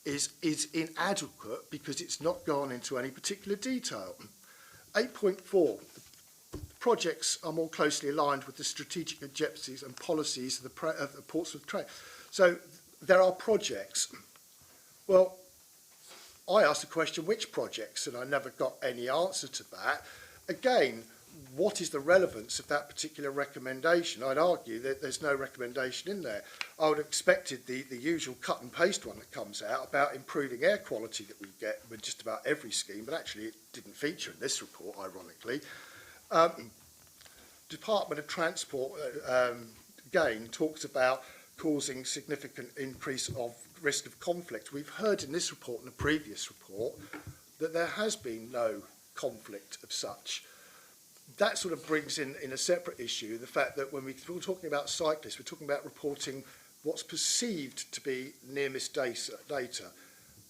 Speaker 10: is inadequate because it's not gone into any particular detail. 8.4, projects are more closely aligned with the strategic objectives and policies of the Portsmouth Trade. So there are projects. Well, I asked the question, which projects? And I never got any answer to that. Again, what is the relevance of that particular recommendation? I'd argue that there's no recommendation in there. I would have expected the usual cut and paste one that comes out about improving air quality that we get with just about every scheme, but actually it didn't feature in this report, ironically. Department of Transport, again, talks about causing significant increase of risk of conflict. We've heard in this report and the previous report that there has been no conflict of such. That sort of brings in a separate issue the fact that when we're talking about cyclists, we're talking about reporting what's perceived to be near-miss data.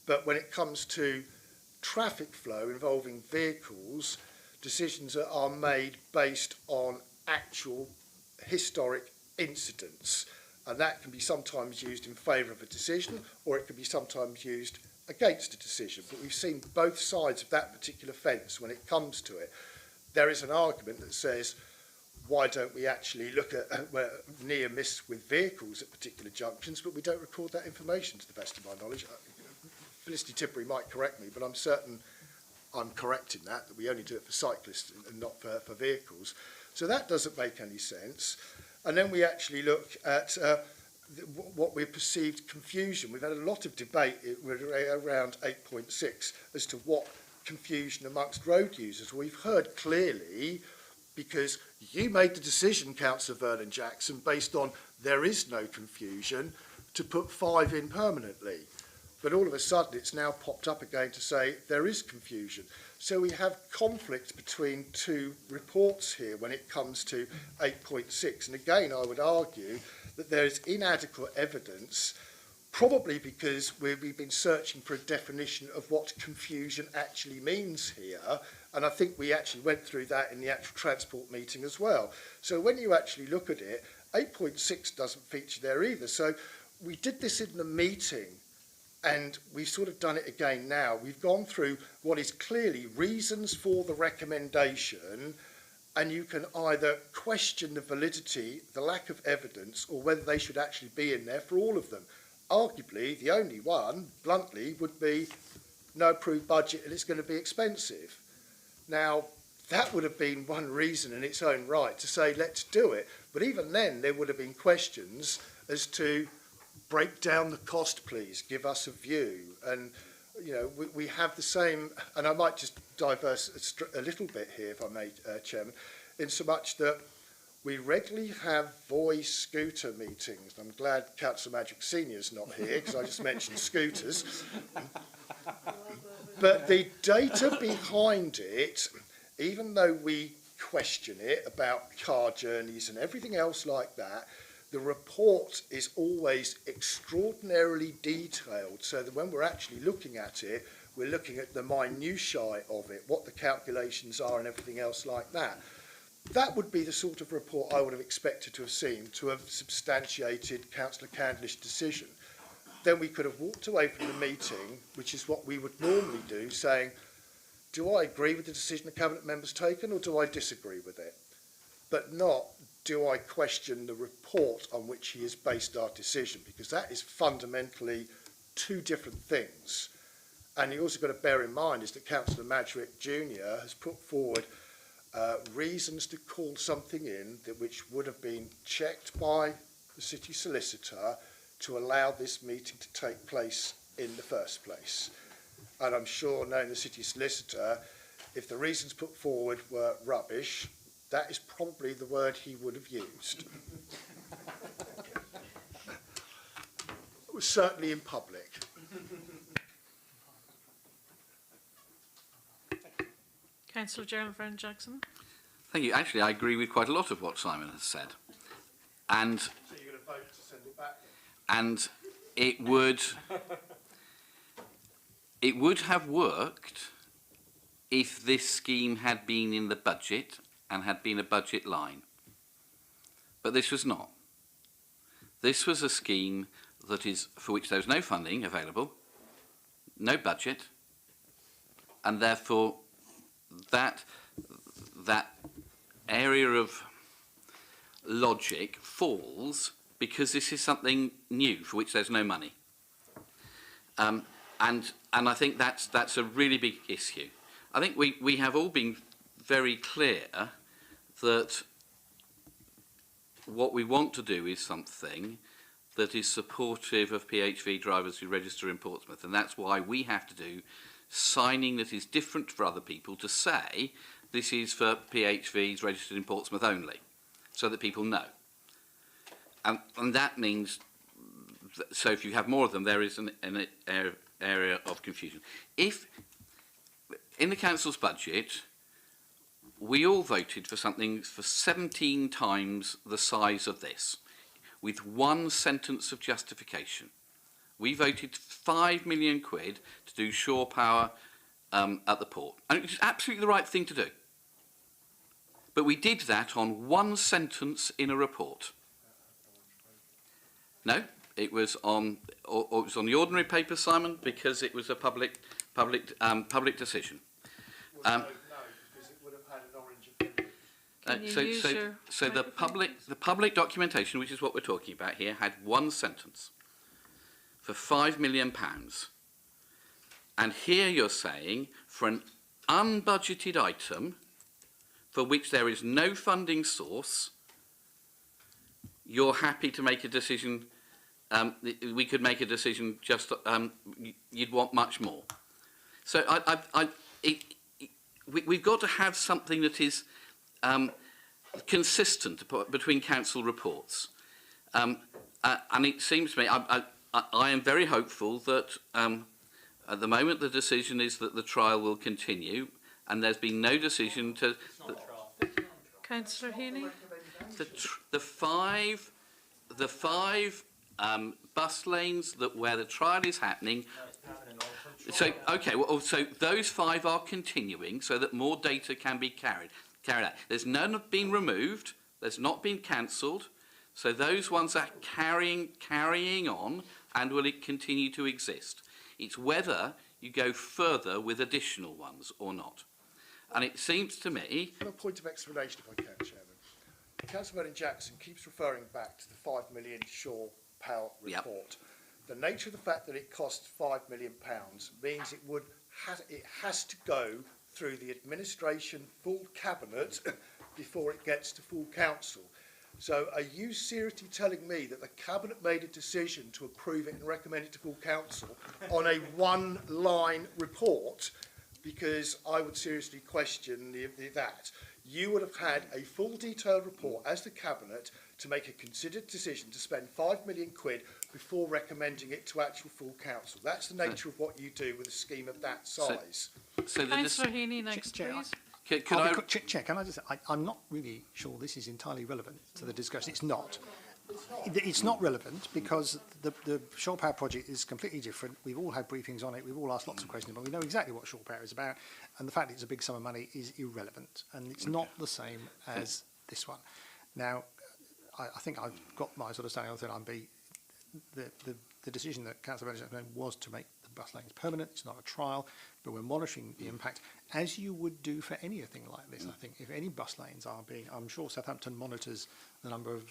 Speaker 10: But when it comes to traffic flow involving vehicles, decisions are made based on actual historic incidents. And that can be sometimes used in favour of a decision, or it can be sometimes used against a decision. But we've seen both sides of that particular fence when it comes to it. There is an argument that says, why don't we actually look at near miss with vehicles at particular junctions, but we don't record that information to the best of my knowledge. Felicity Tippery might correct me, but I'm certain I'm correct in that we only do it for cyclists and not for vehicles. So that doesn't make any sense. And then we actually look at what we've perceived confusion. We've had a lot of debate around 8.6 as to what confusion amongst road users. We've heard clearly, because you made the decision, Councillor Vernon Jackson, based on there is no confusion, to put 5 in permanently. But all of a sudden it's now popped up again to say there is confusion. So we have conflict between two reports here when it comes to 8.6. And again, I would argue that there is inadequate evidence, probably because we've been searching for a definition of what confusion actually means here. And I think we actually went through that in the actual transport meeting as well. So when you actually look at it, 8.6 doesn't feature there either. So we did this in the meeting, and we've sort of done it again now. We've gone through what is clearly reasons for the recommendation, and you can either question the validity, the lack of evidence, or whether they should actually be in there for all of them. Arguably, the only one, bluntly, would be no approved budget and it's going to be expensive. Now, that would have been one reason in its own right to say, let's do it. But even then, there would have been questions as to break down the cost, please, give us a view. And, you know, we have the same, and I might just diverse a little bit here, if I may, Chairman, in so much that we regularly have voice scooter meetings. I'm glad Councillor Magic Senior's not here, because I just mentioned scooters. But the data behind it, even though we question it about car journeys and everything else like that, the report is always extraordinarily detailed, so that when we're actually looking at it, we're looking at the minutiae of it, what the calculations are and everything else like that. That would be the sort of report I would have expected to have seen, to have substantiated Councillor Candlish's decision. Then we could have walked away from the meeting, which is what we would normally do, saying, do I agree with the decision the Cabinet member's taken, or do I disagree with it? But not, do I question the report on which he has based our decision, because that is fundamentally two different things. And you also got to bear in mind is that Councillor Madrick Jr. has put forward reasons to call something in that which would have been checked by the city solicitor to allow this meeting to take place in the first place. And I'm sure, knowing the city solicitor, if the reasons put forward were rubbish, that is probably the word he would have used. It was certainly in public.
Speaker 1: Councillor Gerald Vernon Jackson.
Speaker 4: Thank you. Actually, I agree with quite a lot of what Simon has said. And
Speaker 10: So you're going to vote to send it back then?
Speaker 4: And it would have worked if this scheme had been in the budget and had been a budget line. But this was not. This was a scheme that is, for which there was no funding available, no budget, and therefore that area of logic falls because this is something new for which there's no money. And I think that's a really big issue. I think we have all been very clear that what we want to do is something that is supportive of PHV drivers who register in Portsmouth, and that's why we have to do signing that is different for other people to say this is for PHVs registered in Portsmouth only, so that people know. And that means, so if you have more of them, there is an area of confusion. If, in the council's budget, we all voted for something for 17 times the size of this, with one sentence of justification. We voted £5 million to do shore power at the port. And it was absolutely the right thing to do. But we did that on one sentence in a report. No, it was on, or it was on the ordinary paper, Simon, because it was a public decision.
Speaker 10: No, because it would have had an orange opinion.
Speaker 1: Can you use your
Speaker 4: The public documentation, which is what we're talking about here, had one sentence for £5 million. And here you're saying, for an unbudgeted item, for which there is no funding source, you're happy to make a decision, we could make a decision just, you'd want much more. So we've got to have something that is consistent between council reports. And it seems to me, I am very hopeful that at the moment the decision is that the trial will continue, and there's been no decision to...
Speaker 1: Councillor Heaney?
Speaker 4: The five bus lanes where the trial is happening. So okay, well, so those 5 are continuing, so that more data can be carried out. There's none been removed. There's not been cancelled. So those ones are carrying on and will continue to exist. It's whether you go further with additional ones or not. And it seems to me...
Speaker 10: On a point of explanation, if I can, Chairman. Councillor Vernon-Jackson keeps referring back to the £5 million Shore Powell report. Yep. The nature of the fact that it costs £5 million means it has to go through the administration, full cabinet, before it gets to full council. So are you seriously telling me that the cabinet made a decision to approve it and recommend it to full council on a one-line report? Because I would seriously question that. You would have had a full detailed report as the cabinet to make a considered decision to spend £5 million before recommending it to actual full council. That's the nature of what you do with a scheme of that size.
Speaker 1: Councillor Heaney next, please.
Speaker 3: Can I just say, I'm not really sure this is entirely relevant to the discussion. It's not. It's not relevant because the Shore Power project is completely different. We've all had briefings on it. We've all asked lots of questions, but we know exactly what Shore Power is about. And the fact that it's a big sum of money is irrelevant. And it's not the same as this one. Now, I think I've got my sort of standing on the line. The decision that Councillor Benjamin was to make the bus lanes permanent. It's not a trial, but we're monitoring the impact, as you would do for anything like this. I think if any bus lanes are being, I'm sure Southampton monitors the number of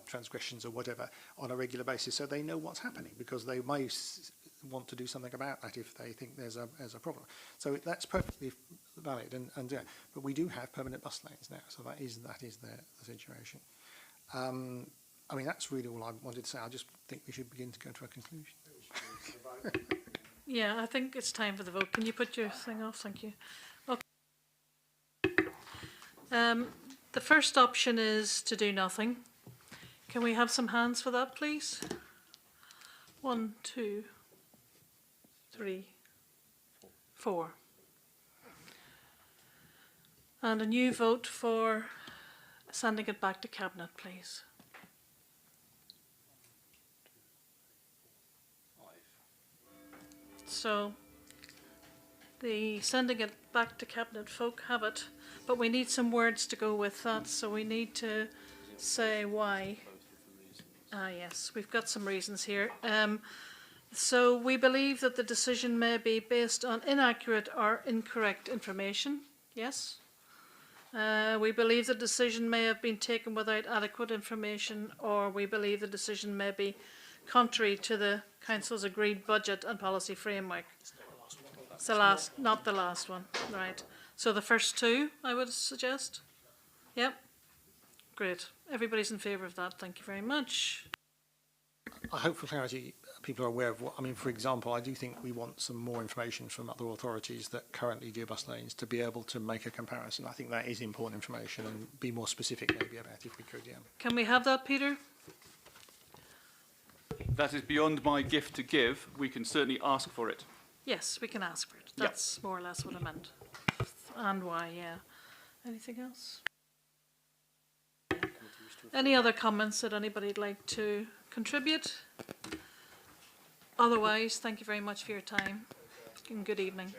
Speaker 3: transgressions or whatever on a regular basis, so they know what's happening, because they may want to do something about that if they think there's a problem. So that's perfectly valid, and but we do have permanent bus lanes now, so that is the situation. I mean, that's really all I wanted to say. I just think we should begin to go to a conclusion.
Speaker 1: Yeah, I think it's time for the vote. Can you put your thing off? Thank you. Okay. The first option is to do nothing. Can we have some hands for that, please? 1, 2, 3, 4. And a new vote for sending it back to Cabinet, please.
Speaker 2: 5.
Speaker 1: So the sending it back to Cabinet folk have it, but we need some words to go with that, so we need to say why. Ah yes, we've got some reasons here. So we believe that the decision may be based on inaccurate or incorrect information. Yes. We believe the decision may have been taken without adequate information, or we believe the decision may be contrary to the Council's agreed budget and policy framework. It's the last, not the last one, right. So the first two, I would suggest. Yep. Great. Everybody's in favour of that. Thank you very much.
Speaker 6: I hope for clarity people are aware of what, I mean, for example, I do think we want some more information from other authorities that currently do bus lanes to be able to make a comparison. I think that is important information, and be more specific maybe about it if we could, yeah.
Speaker 1: Can we have that, Peter?
Speaker 8: That is beyond my gift to give. We can certainly ask for it.
Speaker 1: Yes, we can ask for it.
Speaker 8: Yep.
Speaker 1: That's more or less what I meant. And why, yeah. Anything else? Any other comments that anybody'd like to contribute? Otherwise, thank you very much for your time and good evening.